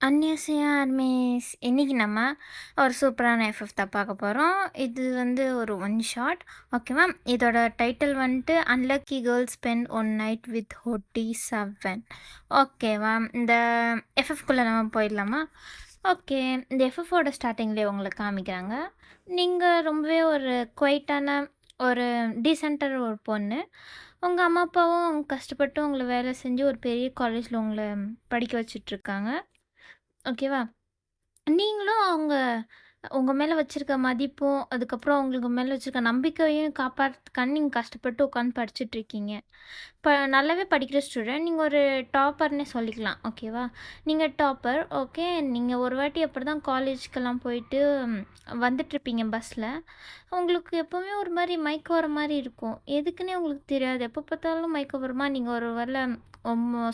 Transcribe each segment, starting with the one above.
Miss இன்னைக்கு நம்ம ஒரு சூப்பரான எஃப்எஃப் தான் பார்க்க போகிறோம். இது வந்து ஒரு ஒன் ஷாட். ஓகேவா? இதோட டைட்டில் வந்துட்டு unlucky girl spend one night with hottie 7. ஓகேவா? இந்த எஃப்எஃப்குள்ளே நம்ம போயிடலாமா? ஓகே. இந்த எஃப்எஃபோட ஸ்டார்டிங்லேயே உங்களுக்கு காமிக்கிறாங்க. நீங்கள் ரொம்பவே ஒரு குவைட்டான ஒரு டீசென்டான ஒரு பொண்ணு. உங்கள் அம்மா அப்பாவும் கஷ்டப்பட்டு உங்களை வேலை செஞ்சு ஒரு பெரிய காலேஜில் உங்களை படிக்க வச்சிட்ருக்காங்க. ஓகேவா? நீங்களும் உங்க மேல வச்சிருக்க மதிப்பும், அதுக்கப்புறம் உங்களுக்கு மேல வச்சிருக்க நம்பிக்கையையும் காப்பாத்துறதுக்காக நீங்க கஷ்டப்பட்டு உட்காந்து படிச்சுட்ருக்கீங்க. நல்லாவே படிக்கிற ஸ்டூடெண்ட். நீங்க ஒரு டாப்பர்னே சொல்லிக்கலாம். ஓகேவா? நீங்க டாப்பர். ஓகே. நீங்க ஒரு வாட்டி அப்படிதான் காலேஜ்க்கெல்லாம் போயிட்டு வந்துட்டுருப்பீங்க பஸ்ல. உங்களுக்கு எப்பவுமே ஒரு மாரி மயக்கம் வர மாரி இருக்கும். எதுக்குன்னே உங்களுக்கு தெரியாது. எப்போ பார்த்தாலும் மயக்கம் வருமா? நீங்க ஒரு வேள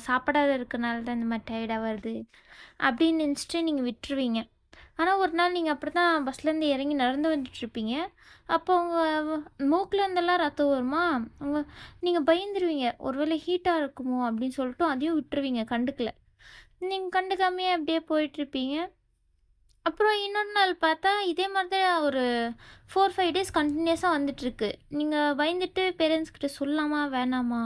சாப்பிடாத இருக்கனால தான் இந்த மாரி டயர்டா வருது. அப்படின்னு நெனச்சுட்டு நீங்க விட்டுருவீங்க. ஆனா, ஒரு நாள் நீங்க அப்படிதான் பஸ்லேருந்து இறங்கி நடந்து வந்துட்டுருப்பீங்க. அப்போ உங்க மூக்குல இருந்தெல்லாம் ரத்தம் வருமா, நீங்க பயந்துருவீங்க. ஒரு வேளை ஹீட்டா இருக்குமோ அப்படின்னு சொல்லிட்டு அதையும் விட்டுருவீங்க, கண்டுக்கல. நீங்க கண்டுக்காமயே அப்படியே போயிட்டுருப்பீங்க. அப்புறம் இன்னொரு நாள் பார்த்தா, இதே மாதிரி தான் ஒரு 4, 5 டேஸ் கன்டினியூஸா வந்துட்டுருக்கு. நீங்க பயந்துட்டு பேரண்ட்ஸ் கிட்ட சொல்லலாமா? வேணாமா?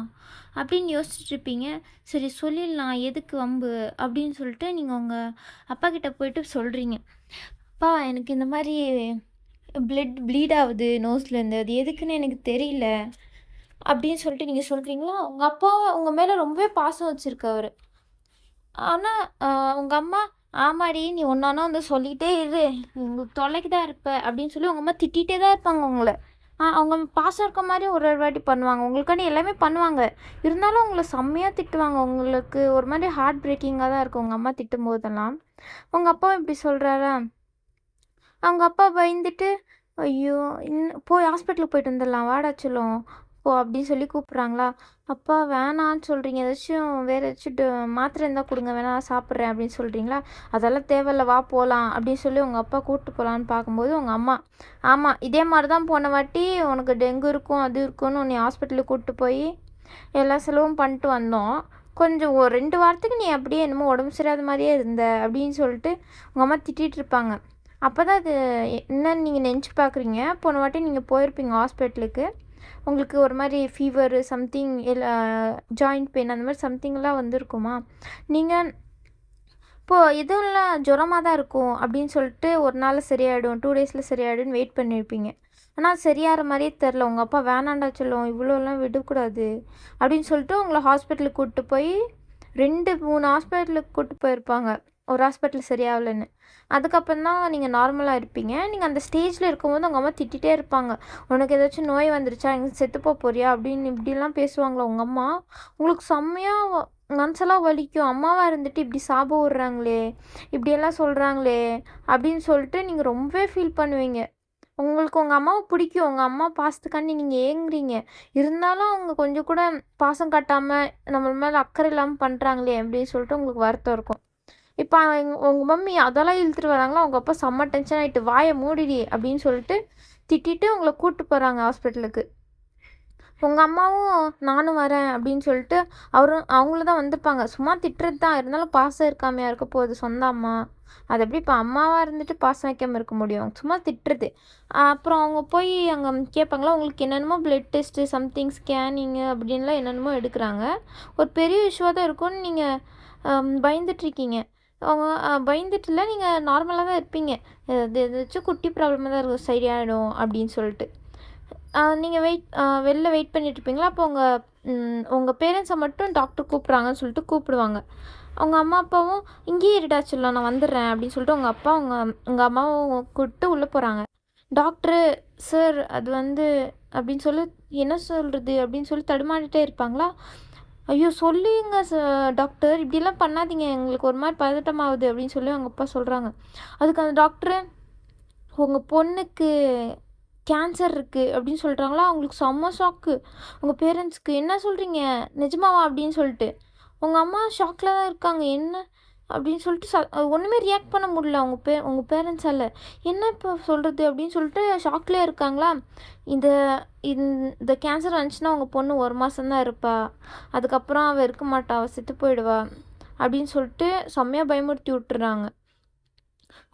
அப்படின்னு யோசிச்சுட்ருப்பீங்க. சரி சொல்லிடலாம், எதுக்கு வம்பு? அப்படின்னு சொல்லிட்டு நீங்க உங்க அப்பா கிட்ட போயிட்டு சொல்றீங்க. "அப்பா, எனக்கு இந்த மாரி ப்ளீட் ஆகுது நோஸ்லேருந்து. அது எதுக்குன்னு எனக்கு தெரியல." அப்படின்னு சொல்லிட்டு நீங்க சொல்றீங்களா? உங்க அப்பா உங்க மேல ரொம்பவே பாசம் வச்சிருக்காரு. ஆனா, அ உங்க அம்மா, "ஆமாடி, நீ ஒண்ணொன்னா வந்து சொல்லிட்டே இரு. உங்களுக்கு தொல்லைக்கு தான் இருப்ப." அப்படின்னு சொல்லி உங்க அம்மா திட்டிட்டே தான் இருப்பாங்க உங்கள. அவங்க பாசம் இருக்க மாரி ஒரு ஒரு வாட்டி பண்ணுவாங்க. உங்களுக்காண்டி எல்லாமே பண்ணுவாங்க. இருந்தாலும் உங்கள செம்மையா திட்டுவாங்க. உங்களுக்கு ஒரு மாரி ஹார்ட் பிரேக்கிங்கா தான் இருக்கும் உங்க அம்மா திட்டும்போதெல்லாம். உங்க அப்பாவும் இப்படி சொல்றாரா? அவங்க அப்பா பயந்துட்டு, "ஐயோ! போய் ஹாஸ்பிட்டலுக்கு போயிட்டு வந்துடலாம். வாடா செல்லம். போ" அப்படின்னு சொல்லி கூப்பிட்றாங்களா? "அப்பா வேணான்னு சொல்கிறீங்க. ஏதாச்சும் வேறு ஏதாச்சும் மாத்திரை இருந்தா குடுங்க. வேணா சாப்பிட்றேன்" அப்படின்னு சொல்கிறீங்களா? "அதெல்லாம் தேவையில்ல, வா போலாம்" அப்படின்னு சொல்லி உங்க அப்பா கூப்பிட்டு போலான்னு பார்க்கும்போது, உங்க அம்மா, "ஆமா, இதே மாரி தான் போன வாட்டி உனக்கு டெங்கு இருக்கும், அது இருக்குன்னு உன்னைய ஹாஸ்பிட்டலுக்கு கூப்பிட்டு போய் எல்லா செலவும் பண்ணிட்டு வந்தோம். கொஞ்சம் ஒரு 2 வாரத்துக்கு நீ அப்படியே என்னமோ உடம்பு சரியில்லாத மாரியே இருந்த" அப்படின்னு சொல்லிட்டு உங்க அம்மா திட்டிட்டு இருப்பாங்க. அப்பதான் அது என்னன்னு நீங்க நெனச்சு பார்க்குறீங்க. போன வாட்டி நீங்க போயிருப்பீங்க ஹாஸ்பிட்டலுக்கு. உங்களுக்கு ஒரு மாரி ஃபீவரு சம்திங் ஜாயிண்ட் பெயின் அந்த மாரி சம்திங்லாம் வந்திருக்குமா? நீங்க இப்போ எதுவும் இல்ல, ஜுரமா தான் இருக்கும் அப்படின்னு சொல்லிட்டு ஒரு நாள்ல சரியாயிடும், 2 டேஸ்ல சரியாயிடும்னு வெயிட் பண்ணியிருப்பீங்க. ஆனா சரியாற மாரியே தெரில. உங்க அப்பா "வேணான்டா செல்லம், இவ்வளோலாம் விடக்கூடாது" அப்படின்னு சொல்லிட்டு உங்கள ஹாஸ்பிட்டலுக்கு கூட்டு போய் 2, 3 ஹாஸ்பிட்டலுக்கு கூட்டு போயிருப்பாங்க. ஒரு ஹாஸ்பிட்டல் சரியாகலன்னு. அதுக்கப்புறம் தான் நீங்க நார்மலா இருப்பீங்க. நீங்க அந்த ஸ்டேஜ்ல இருக்கும்போது உங்க அம்மா திட்டிட்டே இருப்பாங்க. "உனக்கு ஏதாச்சும் நோய் வந்துருச்சா? எங்க செத்து போறியா?" அப்படின்னு இப்படிலாம் பேசுவாங்களா உங்க அம்மா. உங்களுக்கு செம்மையா மனசெல்லாம் வலிக்கும். அம்மாவா இருந்துட்டு இப்படி சாபம் விடுறாங்களே, இப்படியெல்லாம் சொல்கிறாங்களே அப்படின்னு சொல்லிட்டு நீங்கள் ரொம்பவே ஃபீல் பண்ணுவீங்க. உங்களுக்கு உங்கள் அம்மாவை பிடிக்கும். உங்கள் அம்மா பாசத்துக்காண்டி நீங்கள் ஏங்குறீங்க. இருந்தாலும் அவங்க கொஞ்சம் கூட பாசம் காட்டாமல் நம்ம மேலே அக்கறை இல்லாமல் பண்ணுறாங்களே அப்படின்னு சொல்லிட்டு உங்களுக்கு வருத்தம் இருக்கும். இப்போ உங்கள் மம்மி அதெல்லாம் இழுத்துட்டு வராங்களா, உங்கள் அப்பா செம்ம டென்ஷன் ஆகிட்டு "வாயை மூடிடி" அப்படின்னு சொல்லிட்டு திட்டிட்டு உங்களை கூப்பிட்டு போகிறாங்க ஹாஸ்பிட்டலுக்கு. உங்க அம்மாவும் நானும் வரேன் அப்படின்னு சொல்லிட்டு அவங்களும் தான் வந்திருப்பாங்க. சும்மா திட்டுறது தான். இருந்தாலும் பாசம் இருக்காமையா இருக்க போகுது சொந்த அம்மா. அது எப்படி இப்போ அம்மாவா இருந்துட்டு பாசம் வைக்காம இருக்க முடியும்? சும்மா திட்டுறது. அப்புறம் அவங்க போய் அங்கே கேட்பாங்களா, உங்களுக்கு என்னென்னமோ பிளட் டெஸ்ட்டு, சம்திங் ஸ்கேனிங்கு அப்படின்லாம் என்னென்னமோ எடுக்கிறாங்க. ஒரு பெரிய இஷ்யூவாக தான் இருக்கும்னு நீங்கள் பயந்துட்டுருக்கீங்க. அவங்க பயந்துட்டு இல்ல, நீங்கள் நார்மலாக தான் இருப்பீங்க. இது ஏதாச்சும் குட்டி ப்ராப்ளமாக தான் இருக்கும், சரியாயிடும் அப்படின்னு சொல்லிட்டு. நீங்க வெளில வெயிட் பண்ணிட்டுருப்பீங்களா? அப்போ உங்க பேரண்ட்ஸை மட்டும் டாக்டர் கூப்பிட்றாங்கன்னு சொல்லிட்டு கூப்பிடுவாங்க. அவங்க அம்மா, அப்பாவும் "இங்கேயே இருடா செல்லம், நான் வந்துடுறேன்" அப்படின்னு சொல்லிட்டு உங்க அப்பா உங்க அம்மாவும் கூப்பிட்டு உள்ளே போகிறாங்க. டாக்டரு, "சார் அது வந்து" அப்படின்னு சொல்லி, "என்ன சொல்கிறது?" அப்படின்னு சொல்லி தடுமாறிட்டே இருப்பாங்களா? "ஐயோ! சொல்லுங்க டாக்டர், இப்படிலாம் பண்ணாதீங்க. எங்களுக்கு ஒரு மாரி பதட்டமாகுது" அப்படின்னு சொல்லி அவங்க அப்பா சொல்கிறாங்க. அதுக்கு அந்த டாக்டரு, "உங்க பொண்ணுக்கு கேன்சர் இருக்குது" அப்படின்னு சொல்கிறாங்களா? அவங்களுக்கு செம்ம ஷாக்கு. உங்கள் பேரண்ட்ஸ்க்கு, "என்ன சொல்கிறீங்க? நிஜமாவா?" அப்படின்னு சொல்லிட்டு. உங்கள் அம்மா ஷாக்கில் தான் இருக்காங்க. என்ன அப்படின்னு சொல்லிட்டு ஒன்றுமே ரியாக்ட் பண்ண முடியல உங்கள் பேரண்ட்ஸால். என்ன இப்போ சொல்கிறது அப்படின்னு சொல்லிட்டு ஷாக்லேயே இருக்காங்களா? இந்த இந்த கேன்சர் வந்துச்சுன்னா உங்கள் பொண்ணு 1 மாதம் தான் இருப்பா. அதுக்கப்புறம் அவள் இருக்க மாட்டா. அவள் செத்து போயிடுவா. அப்படின்னு சொல்லிட்டு செம்மையாக பயமுறுத்தி விட்டுறாங்க.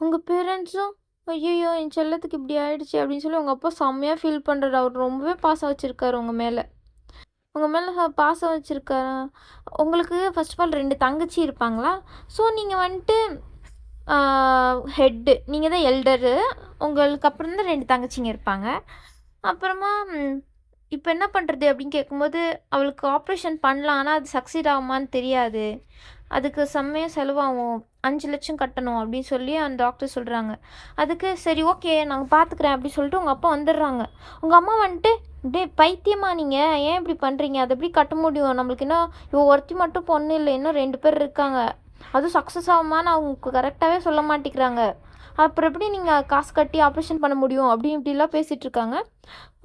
உங்கள் பேரண்ட்ஸும் ஐயோ என் செல்லத்துக்கு இப்படி ஆயிடுச்சு அப்படின்னு சொல்லி உங்கள் அப்பா செம்மையாக ஃபீல் பண்ணுறாரு. அவர் ரொம்பவே பாசம் வச்சுருக்காரு உங்கள் மேலே. உங்கள் மேலே பாசம் வச்சுருக்காரா? உங்களுக்கு ஃபர்ஸ்ட் ஆஃப் ஆல் 2 தங்கச்சி இருப்பாங்களா? ஸோ நீங்கள் வந்துட்டு ஹெட்டு, நீங்கள் தான் எல்டரு. உங்களுக்கு அப்புறம் தான் 2 தங்கச்சிங்க இருப்பாங்க. அப்புறமா இப்போ என்ன பண்ணுறது அப்படின்னு கேட்கும்போது, அவளுக்கு ஆப்ரேஷன் பண்ணலாம். ஆனால் அது சக்சீட் ஆகுமான்னு தெரியாது. அதுக்கு செம்மையா செலவாகும். 5 லட்சம் கட்டணும் அப்படின்னு சொல்லி அந்த டாக்டர் சொல்கிறாங்க. அதுக்கு சரி ஓகே நாங்கள் பார்த்துக்குறேன் அப்படின்னு சொல்லிட்டு உங்கள் அப்பா வந்துடுறாங்க. உங்கள் அம்மா வந்துட்டு பைத்தியமா நீங்கள் ஏன் இப்படி பண்ணுறீங்க? அதை எப்படி கட்ட முடியும்? நம்மளுக்கு என்ன இவ ஒருத்தி மட்டும் பொண்ணு இல்லை, இன்னும் 2 பேர் இருக்காங்க. அதுவும் சக்ஸஸ் ஆகுமான்னு அவங்க கரெக்டாகவே சொல்ல மாட்டேங்கிறாங்க. அப்புறம் எப்படி நீங்கள் காசு கட்டி ஆப்ரேஷன் பண்ண முடியும் அப்படி இப்படிலாம் பேசிகிட்டு இருக்காங்க.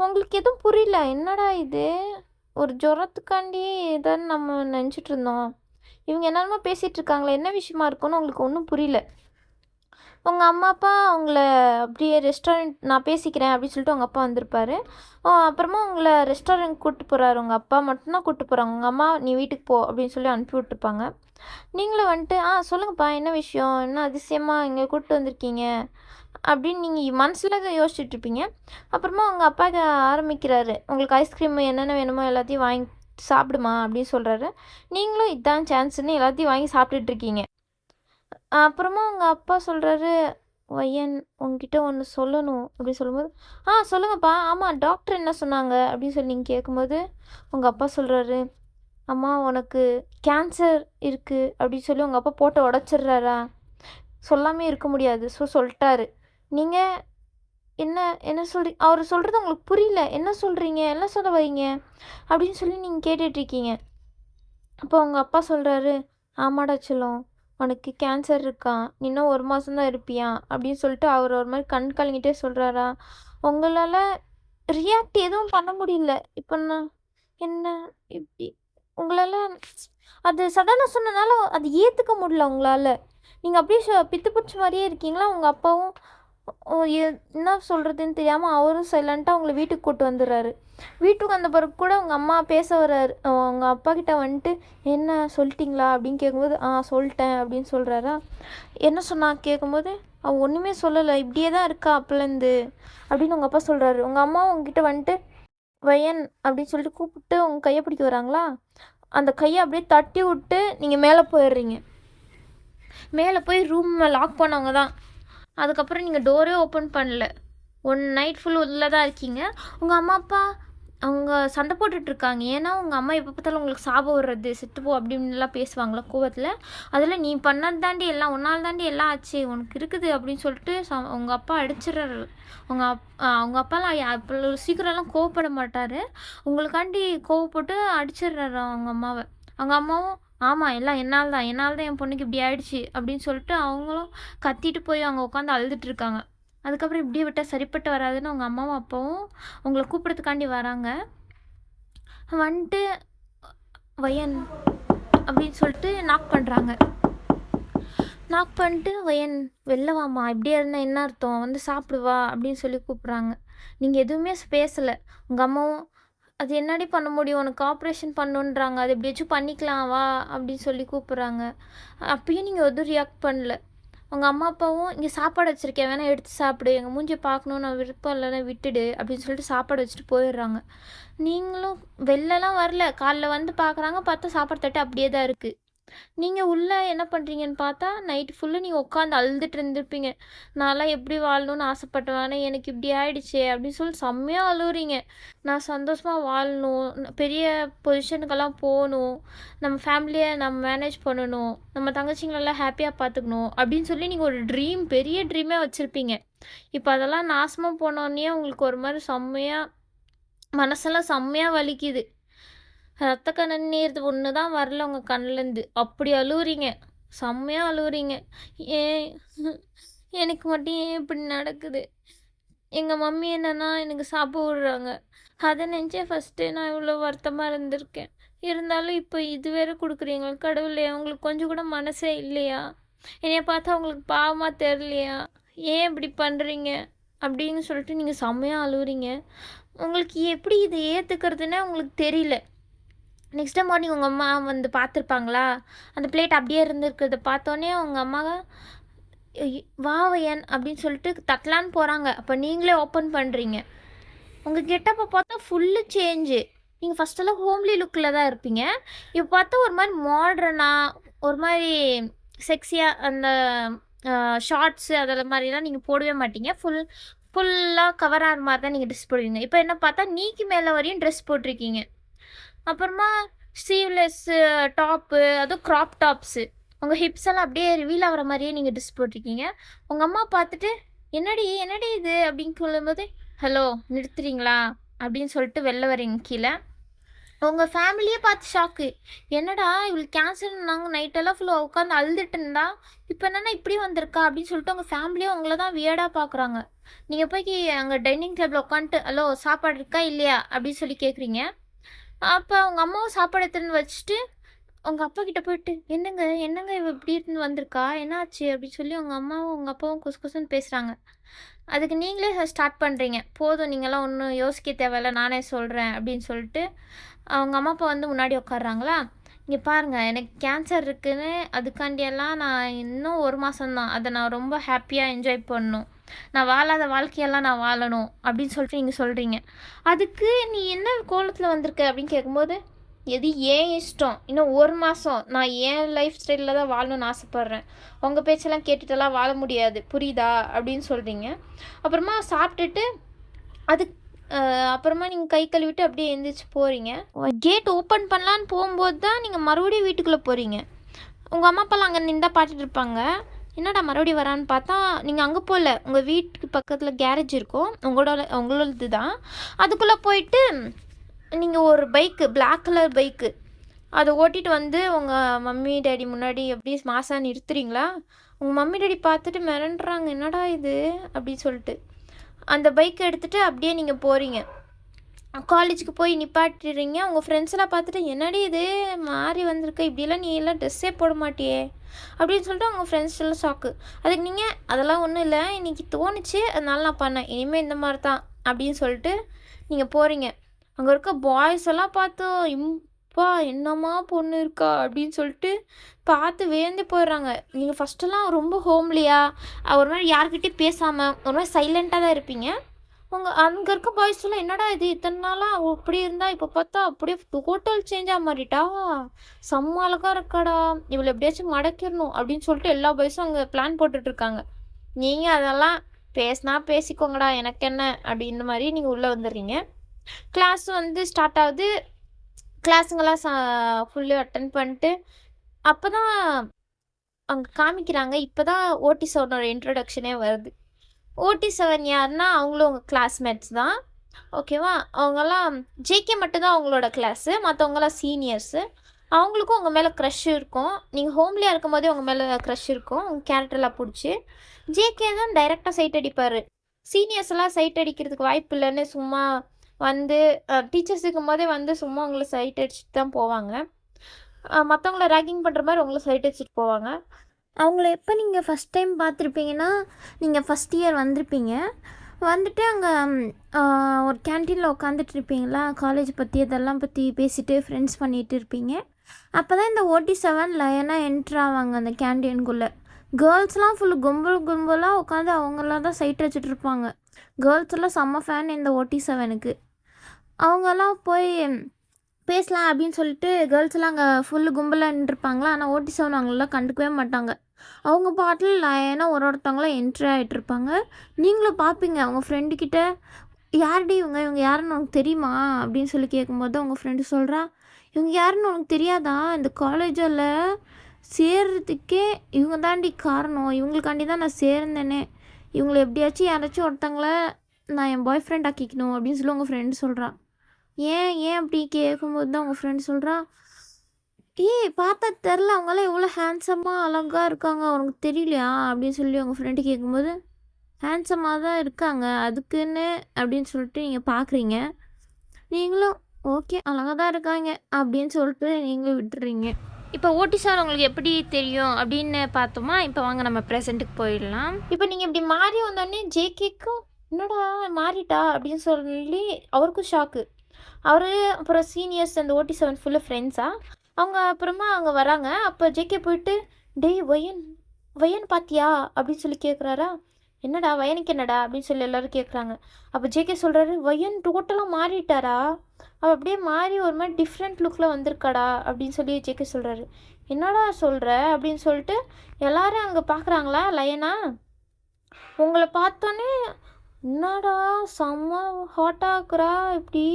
உங்களுக்கு எதுவும் புரியல. என்னடா இது, ஒரு ஜுரத்துக்காண்டி ஏதாவது நம்ம நினச்சிட்டு இருந்தோம், இவங்க என்னென்னமோ பேசிகிட்டு இருக்காங்களே, என்ன விஷயமா இருக்குன்னு உங்களுக்கு ஒன்றும் புரியல. உங்கள் அம்மா அப்பா அவங்கள அப்படியே ரெஸ்டாரண்ட் நான் பேசிக்கிறேன் அப்படின்னு சொல்லிட்டு உங்கள் அப்பா வந்திருப்பாரு. அப்புறமா உங்களை ரெஸ்டாரண்ட் கூப்பிட்டு போகிறாரு. உங்கள் அப்பா மட்டும்தான் கூப்பிட்டு போகிறாங்க. உங்கள் அம்மா நீ வீட்டுக்கு போ அப்படின்னு சொல்லி அனுப்பி விட்டுருப்பாங்க. நீங்களும் வந்துட்டு சொல்லுங்கப்பா என்ன விஷயம், என்ன அதிசயமாக இங்கே கூப்பிட்டு வந்திருக்கீங்க அப்படின்னு நீங்கள் மனசில் யோசிச்சுட்ருப்பீங்க. அப்புறமா உங்கள் அப்பா ஆரம்பிக்கிறாரு, உங்களுக்கு ஐஸ்கிரீம் என்னென்ன வேணுமோ எல்லாத்தையும் வாங்கி சாப்பிடுமா அப்படின்னு சொல்கிறாரு. நீங்களும் இதான் சான்ஸ்ன்னு எல்லாத்தையும் வாங்கி சாப்பிட்டுட்ருக்கீங்க. அப்புறமா உங்கள் அப்பா சொல்கிறாரு, "வையன் உங்ககிட்ட ஒன்று சொல்லணும்" அப்படின்னு சொல்லும்போது, சொல்லுங்கப்பா, ஆமாம் டாக்டர் என்ன சொன்னாங்க அப்படின்னு சொல்லி நீங்கள் கேட்கும்போது, உங்கள் அப்பா சொல்கிறாரு, "அம்மா உனக்கு கேன்சர் இருக்குது" அப்படின்னு சொல்லி உங்கள் அப்பா போட்டு உடச்சிட்றாரா? சொல்லாமே இருக்க முடியாது. ஸோ சொல்லிட்டாரு. நீங்கள் என்ன என்ன அவர் சொல்கிறது உங்களுக்கு புரியல. என்ன சொல்கிறீங்க, என்ன சொல்ல வரீங்க அப்படின்னு சொல்லி நீங்கள் கேட்டுட்ருக்கீங்க. அப்போ உங்கள் அப்பா சொல்கிறாரு, "ஆமாடா செல்லம், உனக்கு கேன்சர் இருக்கான், நீ இன்னும் 1 மாதம் தான் இருப்பியா" அப்படின்னு சொல்லிட்டு அவர் ஒரு மாதிரி கண் கலங்கிட்டே சொல்கிறாரா. உங்களால் ரியாக்ட் எதுவும் பண்ண முடியல. இப்போ நான் என்ன இப்படி உங்களால் அது சடனாக சொன்னனால அது ஏற்றுக்க முடியல உங்களால். நீங்கள் அப்படியே பித்து பிடிச்ச மாதிரியே இருக்கீங்களா. உங்கள் அப்பாவும் என்ன சொல்கிறதுன்னு தெரியாமல் அவரும் சைலண்ட்டாக உங்களை வீட்டுக்கு கூப்பிட்டு வந்துடுறாரு. வீட்டுக்கு வந்த பிறகு கூட உங்கள் அம்மா பேச வர்றாரு. உங்கள் அப்பா கிட்ட வந்துட்டு என்ன சொல்லிட்டீங்களா அப்படின்னு கேட்கும்போது சொல்லிட்டேன் அப்படின்னு சொல்கிறாரா. என்ன சொன்னா கேட்கும்போது அவள் ஒன்றுமே சொல்லலை, இப்படியே தான் இருக்கா அப்போலேருந்து அப்படின்னு உங்கள் அப்பா சொல்கிறாரு. உங்கள் அம்மா உங்ககிட்ட வந்துட்டு வையன் அப்படின்னு சொல்லிட்டு கூப்பிட்டு உங்கள் கையை பிடிக்க வராங்களா. அந்த கையை அப்படியே தட்டி விட்டு நீங்கள் மேலே போயிடுறீங்க. மேலே போய் ரூம் லாக் பண்ணவங்க தான். அதுக்கப்புறம் நீங்கள் டோரே ஓப்பன் பண்ணல. 1 நைட் ஃபுல் உள்ளே தான் இருக்கீங்க. உங்கள் அம்மா அப்பா அவங்க சண்டை போட்டுட்ருக்காங்க. ஏன்னா உங்கள் அம்மா எப்போ பார்த்தாலும் உங்களுக்கு சாபம் வர்றது, செத்துப்போ அப்படின்லாம் பேசுவாங்களா கோவத்தில். அதில் நீ பண்ணது தாண்டி எல்லாம், உன்னால் தாண்டி எல்லாம் ஆச்சு, உனக்கு இருக்குது அப்படின்னு சொல்லிட்டு உங்கள் அப்பா அடிச்சிடறாரு. அவங்க அப்பாலாம் அவ்வளோ சீக்கிரம்லாம் கோவப்பட மாட்டார். உங்களுக்காண்டி கோவப்பட்டு அடிச்சிடுறாரு அவங்க அம்மாவை. அவங்க அம்மாவும் ஆமாம் எல்லாம் என்னால் தான் என் பொண்ணுக்கு இப்படி ஆயிடுச்சு அப்படின்னு சொல்லிட்டு அவங்களும் கத்திட்டு போய் அவங்க உட்காந்து அழுதுட்ருக்காங்க. அதுக்கப்புறம் இப்படியே விட்டால் சரிப்பட்டு வராதுன்னு உங்கள் அம்மாவும் அப்பாவும் உங்களை கூப்பிட்றதுக்காண்டி வராங்க. வந்துட்டு வையன் அப்படின்னு சொல்லிட்டு நாக் பண்ணுறாங்க. நாக் பண்ணிட்டு வையன் வெளில வாமா, இப்படியே இருந்தால் என்ன அர்த்தம், வந்து சாப்பிடுவா அப்படின்னு சொல்லி கூப்பிட்றாங்க. நீங்கள் எதுவுமே பேசலை. உங்கள் அம்மாவும் அது என்னடி பண்ண முடியும், உனக்கு ஆப்ரேஷன் பண்ணுன்றாங்க, அது எப்படியாச்சும் பண்ணிக்கலாம் வா அப்படின்னு சொல்லி கூப்பிட்றாங்க. அப்பயும் நீங்கள் எதுவும் ரியாக்ட் பண்ணல. உங்கள் அம்மா அப்பாவும் இங்கே சாப்பாடு வச்சுருக்கேன் வேணால் எடுத்து சாப்பிடு, எங்கள் மூஞ்சியை பார்க்கணும், நான் விருப்பம் இல்லைன்னா விட்டுடு அப்படின்னு சொல்லிட்டு சாப்பாடு வச்சுட்டு போயிடுறாங்க. நீங்களும் வெளிலலாம் வரல. காலைல வந்து பார்க்குறாங்க, பார்த்தா சாப்பாடு தட்டு அப்படியே தான் இருக்குது. நீங்கள் உள்ளே என்ன பண்ணுறீங்கன்னு பார்த்தா நைட்டு ஃபுல்லு நீங்கள் உட்காந்து அழுதுட்டு இருந்திருப்பீங்க. நான்லாம் எப்படி வாழணும்னு ஆசைப்பட்டேன், ஆனால் எனக்கு இப்படி ஆயிடுச்சே அப்படின்னு சொல்லி செம்மையாக அழுவுறீங்க. நான் சந்தோஷமாக வாழணும், பெரிய பொசிஷனுக்கெல்லாம் போகணும், நம்ம ஃபேமிலியை நம்ம மேனேஜ் பண்ணணும், நம்ம தங்கச்சிங்களெல்லாம் ஹாப்பியாக பார்த்துக்கணும் அப்படின்னு சொல்லி நீங்கள் ஒரு பெரிய ட்ரீமே வச்சுருப்பீங்க. இப்போ அதெல்லாம் நாசமாக போனோடனே உங்களுக்கு ஒரு மாதிரி செம்மையாக மனசெல்லாம் செம்மையாக வலிக்குது. ரத்த கண்ணீர் ஒன்று தான் வரல உங்கள் கண்ணிலேருந்து. அப்படி அழுவுறீங்க, செம்மையாக அழுவுறீங்க. ஏன் எனக்கு மட்டும் ஏன் இப்படி நடக்குது, எங்கள் மம்மி என்னன்னா எனக்கு சாப்பிட விடுறாங்க, அதை நினச்சே ஃபஸ்ட்டு நான் இவ்வளோ வருத்தமாக இருந்திருக்கேன். இருந்தாலும் இப்போ இது வேறு கொடுக்குறீங்க கடவுளே, உங்களுக்கு கொஞ்சம் கூட மனசே இல்லையா, என்னைய பார்த்தா உங்களுக்கு பாவமாக தெரியலையா, ஏன் இப்படி பண்ணுறீங்க அப்படின்னு சொல்லிட்டு நீங்கள் செம்மையாக அழுவுறீங்க. உங்களுக்கு எப்படி இதை ஏற்றுக்கிறதுனே உங்களுக்கு தெரியல. நெக்ஸ்ட் டே மார்னிங் உங்கள் அம்மா வந்து பார்த்துருப்பாங்களா? அந்த பிளேட் அப்படியே இருந்திருக்கிறத பார்த்தோன்னே உங்கள் அம்மா வாவையன் அப்படின்னு சொல்லிட்டு தட்டலான்னு போகிறாங்க. அப்போ நீங்களே ஓப்பன் பண்ணுறீங்க. உங்கள் கெட்டப்பை பார்த்தா ஃபுல்லு சேஞ்சு. நீங்கள் ஃபஸ்ட்டெல்லாம் ஹோம்லி லுக்கில் தான் இருப்பீங்க. இப்போ பார்த்தா ஒரு மாதிரி மாடர்னாக, ஒரு மாதிரி செக்ஸியாக அந்த ஷார்ட்ஸு அதில் மாதிரிலாம் நீங்கள் போடவே மாட்டீங்க. ஃபுல்லாக கவர் ஆகிற மாதிரி தான் நீங்கள் ட்ரெஸ் போடுவீங்க. இப்போ என்ன பார்த்தா நீக்கு மேலே வரையும் ட்ரெஸ் போட்டிருக்கீங்க. அப்புறமா ஸ்லீவ்லெஸ்ஸு டாப்பு, அதுவும் க்ராப் டாப்ஸு. உங்கள் ஹிப்ஸ் எல்லாம் அப்படியே ரிவீல் ஆகிற மாதிரியே நீங்கள் ட்ரெஸ் போட்டிருக்கீங்க. உங்கள் அம்மா பார்த்துட்டு என்னடி என்னடி இது அப்படின்னு சொல்லும்போது, ஹலோ நிறுத்துறீங்களா அப்படின்னு சொல்லிட்டு வெளில வரீங்க கீழே. உங்கள் ஃபேமிலியே பார்த்து ஷாக்கு. என்னடா இவளுக்கு கேன்சர்னாங்க, நைட்டெல்லாம் ஃபுல்லாக உட்காந்து அழுதுட்டு இருந்தா, இப்போ என்னென்னா இப்படி வந்திருக்கா அப்படின்னு சொல்லிட்டு உங்கள் ஃபேமிலியே உங்களை தான் வியர்டாக பார்க்குறாங்க. நீங்கள் போய் அங்கே டைனிங் டேபிள் உட்காந்துட்டு ஹலோ சாப்பாடு இருக்கா இல்லையா அப்படின்னு சொல்லி கேட்குறீங்க. அப்போ அவங்க அம்மாவும் சாப்பாடு எடுத்துன்னு வச்சுட்டு உங்கள் அப்பா கிட்ட போயிட்டு என்னங்க என்னங்க இவ இப்படி இருந்து வந்திருக்கா, என்னாச்சு அப்படின்னு சொல்லி உங்கள் அம்மாவும் உங்கள் அப்பாவும் குசு குசுன்னு பேசுகிறாங்க. அதுக்கு நீங்களே ஸ்டார்ட் பண்ணுறீங்க, போதும் நீங்களாம் ஒன்றும் யோசிக்க தேவையில்ல, நானே சொல்கிறேன் அப்படின்னு சொல்லிட்டு அவங்க அம்மா அப்பா வந்து முன்னாடி உட்காடுறாங்களா. இங்கே பாருங்கள், எனக்கு கேன்சர் இருக்குதுன்னு அதுக்காண்டியெல்லாம் நான் இன்னும் 1 மாதம்தான், அதை நான் ரொம்ப ஹாப்பியாக என்ஜாய் பண்ணணும், நான் வாழாத வாழ்க்கையெல்லாம் நான் வாழணும் அப்படின்னு சொல்லிட்டு நீங்கள் சொல்கிறீங்க. அதுக்கு நீ என்ன கோலத்தில் வந்திருக்க அப்படின்னு கேட்கும்போது, எது ஏன் இஷ்டம், இன்னும் 1 மாதம் நான் என் லைஃப் ஸ்டைலில் தான் வாழணும்னு ஆசைப்பட்றேன், உங்கள் பேச்செல்லாம் கேட்டுட்டெல்லாம் வாழ முடியாது புரியுதா அப்படின்னு சொல்கிறீங்க. அப்புறமா சாப்பிட்டுட்டு அதுக்கு அப்புறமா நீங்கள் கை கழுவிட்டு அப்படியே எழுந்திரிச்சு போகிறீங்க. கேட் ஓப்பன் பண்ணலான்னு போகும்போது தான் நீங்கள் மறுபடியும் வீட்டுக்குள்ளே போகிறீங்க. உங்கள் அம்மா அப்பாலாம் அங்கே நின்று பார்த்துட்டு இருப்பாங்க. என்னடா மறுபடியும் வரான்னு பார்த்தா நீங்கள் அங்கே போகல, உங்கள் வீட்டுக்கு பக்கத்தில் கேரேஜ் இருக்கும், உங்களோடது தான். அதுக்குள்ளே போயிட்டு நீங்கள் ஒரு பைக்கு, பிளாக் கலர் பைக்கு, அதை ஓட்டிகிட்டு வந்து உங்கள் மம்மி டேடி முன்னாடி எப்படி மாசாக நிறுத்துறீங்களா. உங்கள் மம்மி டேடி பார்த்துட்டு மிரண்டுறாங்க, என்னடா இது அப்படின்னு சொல்லிட்டு. அந்த பைக்கை எடுத்துகிட்டு அப்படியே நீங்கள் போகிறீங்க, காலேஜுக்கு போய் நிப்பாட்டிடுறீங்க. உங்கள் ஃப்ரெண்ட்ஸ்லாம் பார்த்துட்டு என்னடி இது மாறி வந்திருக்க, இப்படிலாம் நீ எல்லாம் ட்ரெஸ்ஸே போட மாட்டியே அப்படின்னு சொல்லிட்டு உங்கள் ஃப்ரெண்ட்ஸ் எல்லாம் ஷாக்கு. அதுக்கு நீங்கள் அதெல்லாம் ஒன்றும் இல்லை, இன்றைக்கி தோணுச்சு அதனால நான் பண்ணேன், இனிமேல் இந்த மாதிரி தான் அப்படின்னு சொல்லிட்டு நீங்கள் போகிறீங்க. அங்கே இருக்க பாய்ஸ் எல்லாம் பார்த்து இப்பா என்னம்மா பொண்ணு இருக்கா அப்படின்னு சொல்லிட்டு பார்த்து வேந்து போயிடுறாங்க. நீங்கள் ஃபஸ்ட்டெல்லாம் ரொம்ப ஹோம்லியாக ஒரு மாதிரி யார்கிட்டையும் பேசாமல் ஒரு மாதிரி சைலண்ட்டாக தான் இருப்பீங்க. அங்கே இருக்க பாய்ஸ் எல்லாம் என்னடா இது இத்தனை நாளாக அப்படி இருந்தால் இப்போ பார்த்தா அப்படியே டோட்டல் சேஞ்சாக மாறிட்டா, செம்ம அழகாக இருக்காடா, இவளை எப்படியாச்சும் மடக்கிடணும் அப்படின்னு சொல்லிட்டு எல்லா பாய்ஸும் அங்கே பிளான் போட்டுட்ருக்காங்க. நீங்கள் அதெல்லாம் பேசினா பேசிக்கோங்கடா எனக்கு என்ன அப்படின்ற மாதிரி நீங்கள் உள்ளே வந்துடுறீங்க. கிளாஸ் வந்து ஸ்டார்ட் ஆகுது. கிளாஸுங்கெல்லாம் ஃபுல்லு அட்டன் பண்ணிட்டு அப்போ தான் அங்கே காமிக்கிறாங்க. இப்போ தான் OT7 இன்ட்ரடக்ஷனே வருது. OT7 யாருன்னா அவங்களும் உங்கள் கிளாஸ்மேட்ஸ் தான், ஓகேவா. அவங்கெல்லாம் JK மட்டும்தான் அவங்களோட கிளாஸு, மற்றவங்களாம் சீனியர்ஸு. அவங்களுக்கும் உங்கள் மேலே க்ரஷ் இருக்கும். நீங்கள் ஹோம்லியாக இருக்கும் போதே உங்கள் மேலே க்ரஷ் இருக்கும், உங்கள் கேரக்டர்லாம் பிடிச்சி. JK தான் டைரெக்டாக சைட் அடிப்பார். சீனியர்ஸ் எல்லாம் சைட் அடிக்கிறதுக்கு வாய்ப்பு இல்லைன்னு சும்மா வந்து டீச்சர்ஸ் இருக்கும் போதே வந்து சும்மா உங்களை சைட் அடிச்சுட்டு தான் போவாங்க. மற்றவங்கள ரேக்கிங் பண்ணுற மாதிரி உங்களை சைட் அடிச்சுட்டு போவாங்க. அவங்கள எப்போ நீங்கள் ஃபஸ்ட் டைம் பார்த்துருப்பீங்கன்னா, நீங்கள் ஃபஸ்ட் இயர் வந்திருப்பீங்க. வந்துட்டு அங்கே ஒரு கேன்டீனில் உட்காந்துட்டு இருப்பீங்களா, காலேஜ் பற்றி இதெல்லாம் பற்றி பேசிட்டு ஃப்ரெண்ட்ஸ் பண்ணிகிட்டு இருப்பீங்க. அப்போ தான் இந்த OT7 லைனாக என்ட்ரு ஆவாங்க அந்த கேன்டீனுக்குள்ளே. கேர்ள்ஸ்லாம் ஃபுல்லு கும்பலாக உட்காந்து அவங்களாம் தான் சைட் அடிச்சுட்டு இருப்பாங்க. கேர்ள்ஸ் எல்லாம் செம்ம ஃபேன் இந்த OT7க்கு. அவங்கெல்லாம் போய் பேசலாம் அப்படின்னு சொல்லிட்டு கேர்ள்ஸ்லாம் அங்கே ஃபுல்லு கும்பலாக நின்றுருப்பாங்களா. ஆனால் OT7 அவங்களெலாம் கண்டுக்கவே மாட்டாங்க. அவங்க பாட்டில் லைனாக ஒருத்தவங்களாம் என்ட்ரி ஆகிட்ருப்பாங்க. நீங்களும் பார்ப்பீங்க அவங்க ஃப்ரெண்டுக்கிட்ட, யாருடி இவங்க யாருன்னு உனக்கு தெரியுமா அப்படின்னு சொல்லி கேட்கும்போது உங்கள் ஃப்ரெண்டு சொல்கிறா, இவங்க யாருன்னு உனக்கு தெரியாதா, இந்த காலேஜில் சேர்றதுக்கே இவங்க தாண்டி காரணம், இவங்களுக்காண்டி தான் நான் சேர்ந்தேனே, இவங்களை எப்படியாச்சும் யாராச்சும் ஒருத்தங்கள நான் என் பாய் ஃப்ரெண்ட் ஆக்கிக்கணும் அப்படின்னு சொல்லி உங்கள் ஃப்ரெண்டு சொல்கிறா. ஏன் அப்படி கேட்கும்போது தான் உங்கள் ஃப்ரெண்ட் சொல்கிறா, பார்த்தா தெரில அவங்களாம் எவ்வளோ ஹேண்ட்ஸமாக அழகாக இருக்காங்க, உனக்கு தெரியலையா அப்படின்னு சொல்லி உங்கள் ஃப்ரெண்டு கேட்கும்போது, ஹேண்ட்ஸமாக தான் இருக்காங்க அதுக்குன்னு அப்படின்னு சொல்லிட்டு நீங்கள் பார்க்குறீங்க. நீங்களும் ஓகே அழகாக தான் இருக்காங்க அப்படின்னு சொல்லிட்டு நீங்களும் விட்டுறீங்க. இப்போ OT7 உங்களுக்கு எப்படி தெரியும் அப்படின்னு பார்த்தோமா. இப்போ வாங்க நம்ம ப்ரெசண்ட்டுக்கு போயிடலாம். இப்போ நீங்கள் இப்படி மாறி வந்தோடனே JKக்கும் என்னடா மாறிட்டா அப்படின்னு சொல்லி அவருக்கும் ஷாக்கு. அவரு அப்புறம் சீனியர்ஸ் அந்த OT7 ஃபுல்லு ஃப்ரெண்ட்ஸா. அவங்க அப்புறமா அங்கே வராங்க. அப்போ ஜேகே போயிட்டு, டேய் வயன் வயன் பாத்தியா அப்படின்னு சொல்லி கேட்குறாரா. என்னடா வயனுக்கு என்னடா அப்படின்னு சொல்லி எல்லாரும் கேட்குறாங்க. அப்போ ஜேகே சொல்கிறாரு, வயன் டோட்டலாக மாறிட்டாரா, அவள் அப்படியே மாறி ஒரு மாதிரி டிஃப்ரெண்ட் லுக்கில் வந்திருக்காடா அப்படின்னு சொல்லி ஜேகே சொல்கிறாரு. என்னடா சொல்கிற அப்படின்னு சொல்லிட்டு எல்லாரும் அங்கே பார்க்குறாங்களா லயனா. உங்களை பார்த்தோன்னே என்னடா செம்ம ஹாட்டாக்குறா இப்படி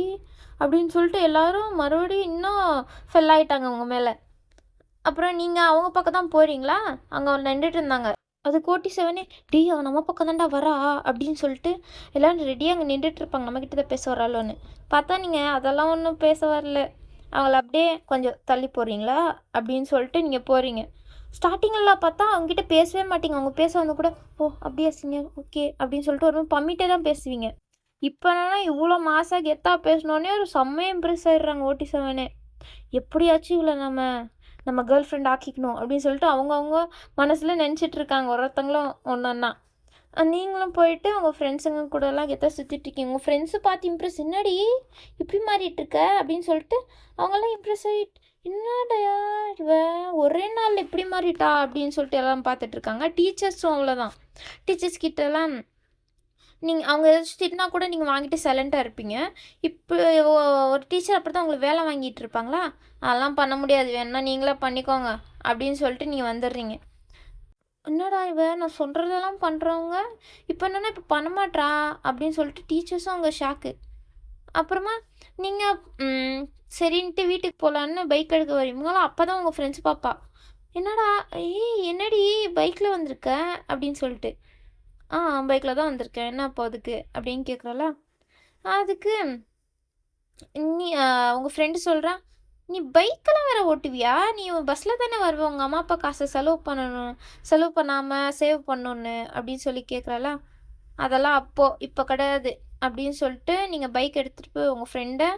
அப்படின்னு சொல்லிட்டு எல்லாரும் மறுபடியும் இன்னும் ஃபெல் ஆகிட்டாங்க அவங்க மேலே. அப்புறம் நீங்கள் அவங்க பக்கம் தான் போகிறீங்களா, அங்கே நின்றுட்டு இருந்தாங்க. அது OT7 டீ அவன் நம்ம பக்கம் தான்டா வரா அப்படின்னு சொல்லிட்டு எல்லோரும் ரெடியாக அங்கே நின்றுட்டுருப்பாங்க, நம்மக்கிட்ட தான் பேச வராளோன்னு. பார்த்தா நீங்கள் அதெல்லாம் ஒன்றும் பேச வரல, அவங்கள அப்படியே கொஞ்சம் தள்ளி போகிறீங்களா அப்படின்னு சொல்லிட்டு நீங்கள் போகிறீங்க. ஸ்டார்டிங்கெல்லாம் பார்த்தா அவங்ககிட்ட பேசவே மாட்டீங்க, அவங்க பேச வந்து கூட ஓ அப்படியே சீனியர் ஓகே அப்படின்னு சொல்லிட்டு ஒரு பம்மிட்டே தான் பேசுவீங்க. இப்போ என்னன்னா இவ்வளோ மாசாக கெத்தாக பேசினோடனே ஒரு செம்மையாக இம்ப்ரெஸ் ஆகிடுறாங்க OT7. எப்படியாச்சும் இவ்வளோ நம்ம கேர்ள் ஃப்ரெண்ட் ஆக்கிக்கணும் அப்படின்னு சொல்லிட்டு அவங்கவுங்க மனசில் நினச்சிட்ருக்காங்க ஒருத்தங்களும் ஒன்றா. நீங்களும் போயிட்டு உங்கள் ஃப்ரெண்ட்ஸுங்க கூடலாம் கெத்தாக சுற்றிட்டுருக்கீங்க. உங்கள் ஃப்ரெண்ட்ஸு பார்த்து இம்ப்ரெஸ், என்னடி இப்படி மாறிட்டுருக்க அப்படின்னு சொல்லிட்டு அவங்களாம் இம்ப்ரெஸ் ஆகிட்டு, என்னடா இவ ஒரே நாளில் இப்படி மாறிட்டா அப்படின்னு சொல்லிட்டு எல்லாம் பார்த்துட்ருக்காங்க. டீச்சர்ஸும் அவ்வளோதான். டீச்சர்ஸ் கிட்டலாம் நீங்கள் அவங்க ஏதாச்சும் திட்டினா கூட நீங்கள் வாங்கிட்டு சைலண்ட்டாக இருப்பீங்க. இப்போ ஒரு டீச்சர் அப்படி தான் உங்களுக்கு வேலை வாங்கிட்டு இருப்பாங்களா, அதெல்லாம் பண்ண முடியாது, வேணா நீங்களே பண்ணிக்கோங்க அப்படின்னு சொல்லிட்டு நீங்கள் வந்துடுறீங்க. என்னடா இவ நான் சொல்கிறதெல்லாம் பண்ணுறவங்க இப்போ என்னென்னா இப்போ பண்ண மாட்றா அப்படின்னு சொல்லிட்டு டீச்சர்ஸும் அவங்க ஷாக்கு. அப்புறமா நீங்கள் சரின்ட்டு வீட்டுக்கு போகலான்னு பைக் எடுக்க வரீங்களா, அப்போ தான் உங்கள் ஃப்ரெண்ட்ஸ் பாப்பா, என்னடா என்னடி பைக்கில் வந்திருக்க அப்படின்னு சொல்லிட்டு. பைக்கில் தான் வந்திருக்கேன், என்ன அப்போ அதுக்கு அப்படின்னு கேட்குறாளா. அதுக்கு நீ உங்கள் ஃப்ரெண்டு சொல்கிறா, நீ பைக்கெல்லாம் வேறு ஓட்டுவியா, நீ பஸ்ஸில் தானே வருவ, உங்கள் அம்மா அப்பா காசை செலவு பண்ணாமல் சேவ் பண்ணணுன்னு அப்படின்னு சொல்லி கேட்குறாளா. அதெல்லாம் அப்போது இப்போ கிடையாது அப்படின்னு சொல்லிட்டு நீங்கள் பைக் எடுத்துகிட்டு போய் உங்கள் ஃப்ரெண்டை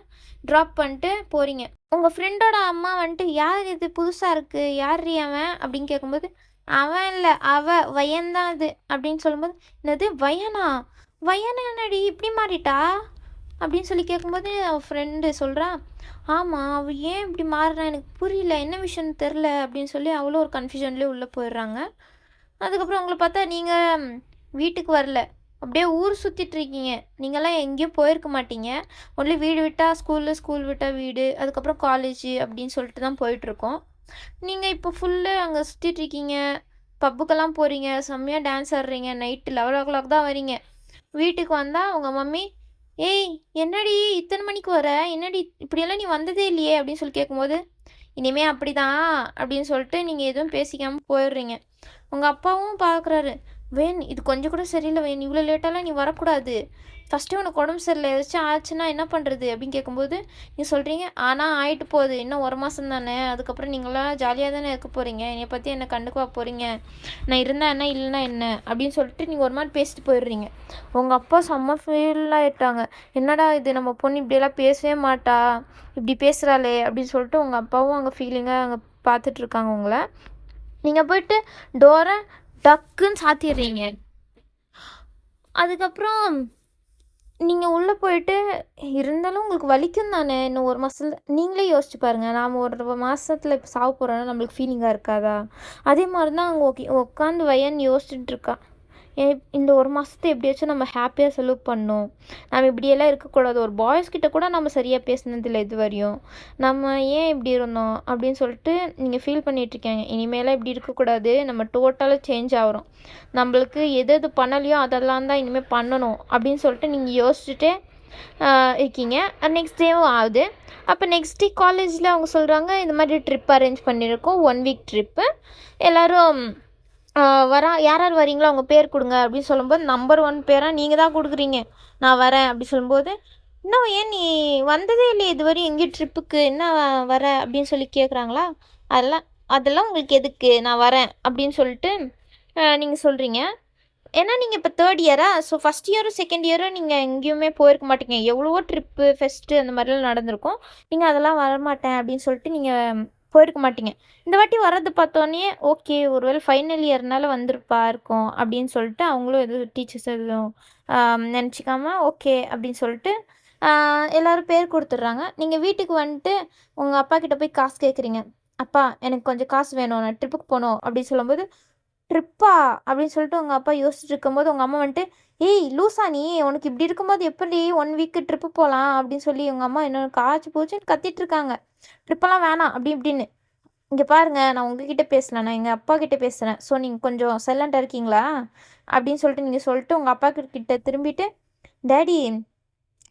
ட்ராப் பண்ணிட்டு போகிறீங்க. உங்கள் ஃப்ரெண்டோட அம்மா வந்துட்டு, யார் இது புதுசாக இருக்குது, யார் அவன் அப்படின்னு கேட்கும்போது, அவன் இல்லை வயன்தான் அது அப்படின்னு சொல்லும்போது, என்னது வயனா, என்னடி இப்படி மாறிட்டா அப்படின்னு சொல்லி கேட்கும்போது அவள் ஃப்ரெண்டு சொல்கிறா, ஆமாம் அவள் ஏன் இப்படி மாறுறா எனக்கு புரியல, என்ன விஷயம்னு தெரில அப்படின்னு சொல்லி அவ்வளோ ஒரு கன்ஃபியூஷன்லேயே உள்ளே போயிடுறாங்க. அதுக்கப்புறம் உங்களை பார்த்தா நீங்கள் வீட்டுக்கு வரல, அப்படியே ஊர் சுற்றிட்டுருக்கீங்க. நீங்கள்லாம் எங்கேயும் போயிருக்க மாட்டீங்க, ஒன்லி வீடு விட்டால் ஸ்கூல் விட்டால் வீடு, அதுக்கப்புறம் காலேஜு அப்படின்னு சொல்லிட்டு தான் போயிட்டுருக்கோம். நீங்கள் இப்போ ஃபுல்லு அங்கே சுற்றிட்டுருக்கீங்க, பப்புக்கெல்லாம் போகிறீங்க, செம்மையாக டான்ஸ் ஆடுறீங்க, நைட்டு 11 தான் வரீங்க. வீட்டுக்கு வந்தால் உங்கள் மம்மி, ஏய் என்னடி இத்தனை மணிக்கு வர, என்னடி இப்படியெல்லாம் நீ வந்ததே இல்லையே அப்படின்னு சொல்லி கேட்கும்போது, இனிமேல் அப்படி தான் அப்படின்னு சொல்லிட்டு நீங்கள் எதுவும் பேசிக்காமல் போயிடுறீங்க. உங்கள் அப்பாவும் பார்க்குறாரு, வேன் இது கொஞ்சம் கூட சரியில்லை வேன், இவ்வளோ லேட்டாலாம் நீ வரக்கூடாது, ஃபஸ்ட்டு உனக்கு உடம்பு சரியில்லை, ஏதாச்சும் ஆச்சுன்னா என்ன பண்ணுறது அப்படின்னு கேட்கும்போது நீங்கள் சொல்கிறீங்க, ஆனால் ஆகிட்டு போகுது, இன்னும் 1 மாதம் தானே, அதுக்கப்புறம் நீங்களாம் ஜாலியாக தானே இருக்க போகிறீங்க, என்னை பற்றி என்ன கண்டுக்கவா போகிறீங்க, நான் இருந்தால் என்ன இல்லைன்னா என்ன அப்படின்னு சொல்லிட்டு நீங்கள் ஒரு மாதிரி பேசிட்டு போயிடுறீங்க. உங்கள் அப்பா செம்ம ஃபீல் ஆகிட்டாங்க, என்னடா இது நம்ம பொண்ணு இப்படியெல்லாம் பேசவே மாட்டா, இப்படி பேசுகிறாளே அப்படின்னு சொல்லிட்டு உங்கள் அப்பாவும் அங்கே ஃபீலிங்காக அங்கே பார்த்துட்ருக்காங்க உங்களை. நீங்கள் போயிட்டு டோரை டக்குன்னு சாத்திடுறீங்க. அதுக்கப்புறம் நீங்கள் உள்ளே போயிட்டு, இருந்தாலும் உங்களுக்கு வலிக்கும் தானே, இன்னும் 1 மாதத்துல நீங்களே யோசிச்சு பாருங்கள், நாம் 1 மாதத்தில் இப்போ சாவ போகிறோன்னா நம்மளுக்கு ஃபீலிங்காக இருக்காதா. அதே மாதிரி தான் அங்கே உட்காந்து வயன்னு யோசிச்சுட்டுருக்கா, இந்த 1 மாதத்தை எப்படியாச்சும் நம்ம ஹாப்பியாக செலவு பண்ணணும், நம்ம இப்படியெல்லாம் இருக்கக்கூடாது, ஒரு பாய்ஸ்கிட்ட கூட நம்ம சரியாக பேசினதில்லை இது வரையும், நம்ம ஏன் இப்படி இருந்தோம் அப்படின்னு சொல்லிட்டு நீங்கள் ஃபீல் பண்ணிகிட்ருக்கீங்க. இனிமேலாம் இப்படி இருக்கக்கூடாது, நம்ம டோட்டலாக சேஞ்ச் ஆகிறோம், நம்மளுக்கு எது பண்ணலையோ அதெல்லாம் தான் இனிமேல் பண்ணணும் அப்படின்னு சொல்லிட்டு நீங்கள் யோசிச்சுட்டே இருக்கீங்க. நெக்ஸ்ட் டேவும் ஆகுது. அப்போ நெக்ஸ்ட் டே காலேஜில் அவங்க சொல்கிறாங்க, இந்த மாதிரி ட்ரிப் அரேஞ்ச் பண்ணியிருக்கோம், 1 வீக் ட்ரிப்பு, எல்லோரும் யார் யார் வரீங்களோ அவங்க பேர் கொடுங்க அப்படின்னு சொல்லும்போது, நம்பர் 1 பேராக நீங்கள் தான் கொடுக்குறீங்க, நான் வரேன் அப்படி சொல்லும்போது, இன்னும் ஏன் நீ வந்ததே இல்லையே இதுவரையும் எங்கேயும் ட்ரிப்புக்கு, என்ன வர அப்படின்னு சொல்லி கேட்குறாங்களா. அதெல்லாம் உங்களுக்கு எதுக்கு, நான் வரேன் அப்படின்னு சொல்லிட்டு நீங்கள் சொல்கிறீங்க. ஏன்னா நீங்கள் இப்போ 3rd இயரா, ஸோ ஃபஸ்ட் இயரும் செகண்ட் இயரும் நீங்கள் எங்கேயுமே போயிருக்க மாட்டீங்க, எவ்வளவோ ட்ரிப்பு ஃபெஸ்ட்டு அந்த மாதிரிலாம் நடந்திருக்கும், நீங்கள் அதெல்லாம் வரமாட்டேன் அப்படின்னு சொல்லிட்டு நீங்கள் போயிருக்க மாட்டீங்க. இந்த வாட்டி வர்றது பார்த்தோன்னே ஓகே, ஒருவேளை ஃபைனல் இயர்னால வந்திருப்பா இருக்கும் அப்படின்னு சொல்லிட்டு அவங்களும் எதுவும் டீச்சர்ஸ் எதுவும் நினச்சிக்காம ஓகே அப்படின்னு சொல்லிட்டு எல்லோரும் பேர் கொடுத்துட்றாங்க. நீங்கள் வீட்டுக்கு வந்துட்டு உங்கள் அப்பா கிட்ட போய் காசு கேட்குறீங்க. அப்பா எனக்கு கொஞ்சம் காசு வேணும், நான் ட்ரிப்புக்கு போகணும் அப்படின்னு சொல்லும்போது, ட்ரிப்பா அப்படின்னு சொல்லிட்டு உங்கள் அப்பா யோசிச்சுட்டு இருக்கும்போது உங்கள் அம்மா வந்துட்டு, ஏய் லூசா நீ, உனக்கு இப்படி இருக்கும்போது எப்படி 1 வீக்கு ட்ரிப்பு போகலாம் அப்படின்னு சொல்லி உங்கள் அம்மா என்ன காய்ச்சி போச்சுன்னு கத்திட்டு இருக்காங்க. ட்ரிப்பெல்லாம் வேணாம் அப்படி இப்படின்னு. இங்கே பாருங்க, நான் உங்ககிட்ட பேசல, நான் எங்கள் அப்பா கிட்ட பேசுகிறேன். ஸோ நீங்கள் கொஞ்சம் சைலண்டாக இருக்கீங்களா அப்படின்னு சொல்லிட்டு நீங்கள் சொல்லிட்டு உங்கள் அப்பா கிட்ட திரும்பிட்டு, டேடி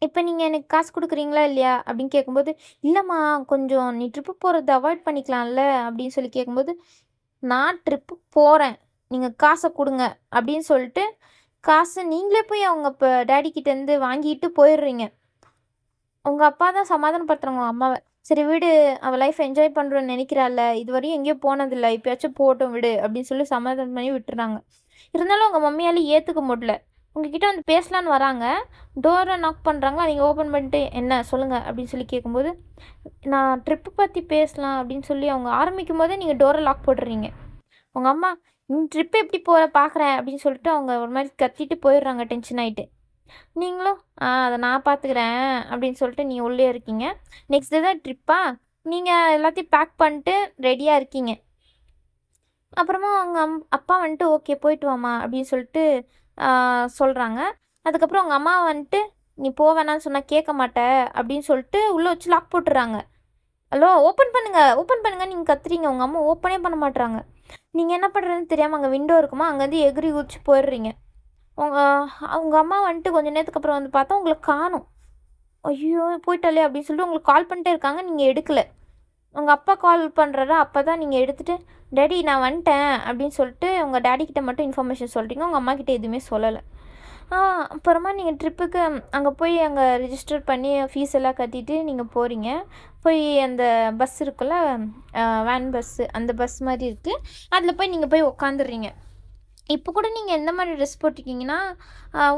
இப்போ நீங்கள் எனக்கு காசு கொடுக்குறீங்களா இல்லையா அப்படின்னு கேட்கும்போது, இல்லைம்மா கொஞ்சம் நீ ட்ரிப்பு போகிறத அவாய்ட் பண்ணிக்கலாம்ல அப்படின்னு சொல்லி கேட்கும்போது, நான் ட்ரிப்பு போகிறேன், நீங்கள் காசை கொடுங்க அப்படின்னு சொல்லிட்டு காசு நீங்களே போய் அவங்க இப்போ டேடி கிட்டேருந்து வாங்கிட்டு போயிடுறீங்க. உங்கள் அப்பா தான் சமாதானப்படுத்துகிறாங்க உங்கள் அம்மாவை. சரி விடு, அவள் லைஃப் என்ஜாய் பண்ணுறோன்னு நினைக்கிறாள்ல, இதுவரையும் எங்கேயும் போனதில்லை, இப்போயாச்சும் போகட்டும் விடு அப்படின்னு சொல்லி சமாதானம் பண்ணி விட்டுறாங்க. இருந்தாலும் உங்கள் மம்மியால் ஏற்றுக்க முடியல. உங்ககிட்ட வந்து பேசலான்னு வராங்க, டோரை நாக் பண்ணுறாங்களா, நீங்கள் ஓப்பன் பண்ணிட்டு என்ன சொல்லுங்கள் அப்படின்னு சொல்லி கேட்கும்போது, நான் ட்ரிப்பு பற்றி பேசலாம் அப்படின்னு சொல்லி அவங்க ஆரம்பிக்கும் போதே நீங்கள் டோரை லாக் போட்டுறீங்க. உங்கள் அம்மா ட்ரிப்பு எப்படி போகிற பார்க்குறேன் அப்படின்னு சொல்லிட்டு அவங்க ஒரு மாதிரி கத்திட்டு போயிடுறாங்க டென்ஷன் ஆகிட்டு. நீங்களும் அதை நான் பார்த்துக்கிறேன் அப்படின்னு சொல்லிட்டு நீங்கள் உள்ளே இருக்கீங்க. நெக்ஸ்ட் டே தான் ட்ரிப்பா, நீங்கள் எல்லாத்தையும் பேக் பண்ணிட்டு ரெடியாக இருக்கீங்க. அப்புறமா அவங்க அப்பா வந்துட்டு ஓகே போயிட்டு வாமா அப்படின்னு சொல்லிட்டு சொல்கிறாங்க. அதுக்கப்புறம் அவங்க அம்மா வந்துட்டு நீ போவேணான்னு சொன்னால் கேட்க மாட்ட அப்படின்னு சொல்லிட்டு உள்ளே வச்சு லாக் போட்டுறாங்க. ஹலோ ஓப்பன் பண்ணுங்கள் ஓப்பன் பண்ணுங்கள் நீங்கள் கத்துறீங்க, உங்கள் அம்மா ஓப்பனே பண்ண மாட்டுறாங்க. நீங்கள் என்ன பண்ணுறதுன்னு தெரியாமல் அங்கே விண்டோ இருக்குமா, அங்கேருந்து எகிரி குதிச்சு போயிடுறீங்க. அவங்க அம்மா வந்துட்டு கொஞ்சம் நேரத்துக்கு அப்புறம் வந்து பார்த்தா உங்களை காணும். ஐயோ போயிட்டாலே அப்படின்னு சொல்லிட்டு உங்களுக்கு கால் பண்ணிட்டே இருக்காங்க, நீங்கள் எடுக்கலை. உங்கள் அப்பா கால் பண்ணுறாரா, அப்போ தான் நீங்கள் எடுத்துகிட்டு டேடி நான் வந்துட்டேன் அப்படின்னு சொல்லிட்டு உங்கள் டேடிக்கிட்ட மட்டும் இன்ஃபர்மேஷன் சொல்கிறீங்க, உங்கள் அம்மாக்கிட்ட எதுவுமே சொல்லலை. அப்புறமா நீங்கள் ட்ரிப்புக்கு அங்கே போய் அங்கே ரிஜிஸ்டர் பண்ணி ஃபீஸ் எல்லாம் கட்டிட்டு நீங்கள் போகிறீங்க. போய் அந்த பஸ் இருக்குல்ல, வேன் பஸ்ஸு, அந்த பஸ் மாதிரி இருக்குது, அதில் போய் நீங்கள் போய் உக்காந்துடுறீங்க. இப்போ கூட நீங்கள் எந்த மாதிரி ட்ரெஸ் போட்டிருக்கீங்கன்னா,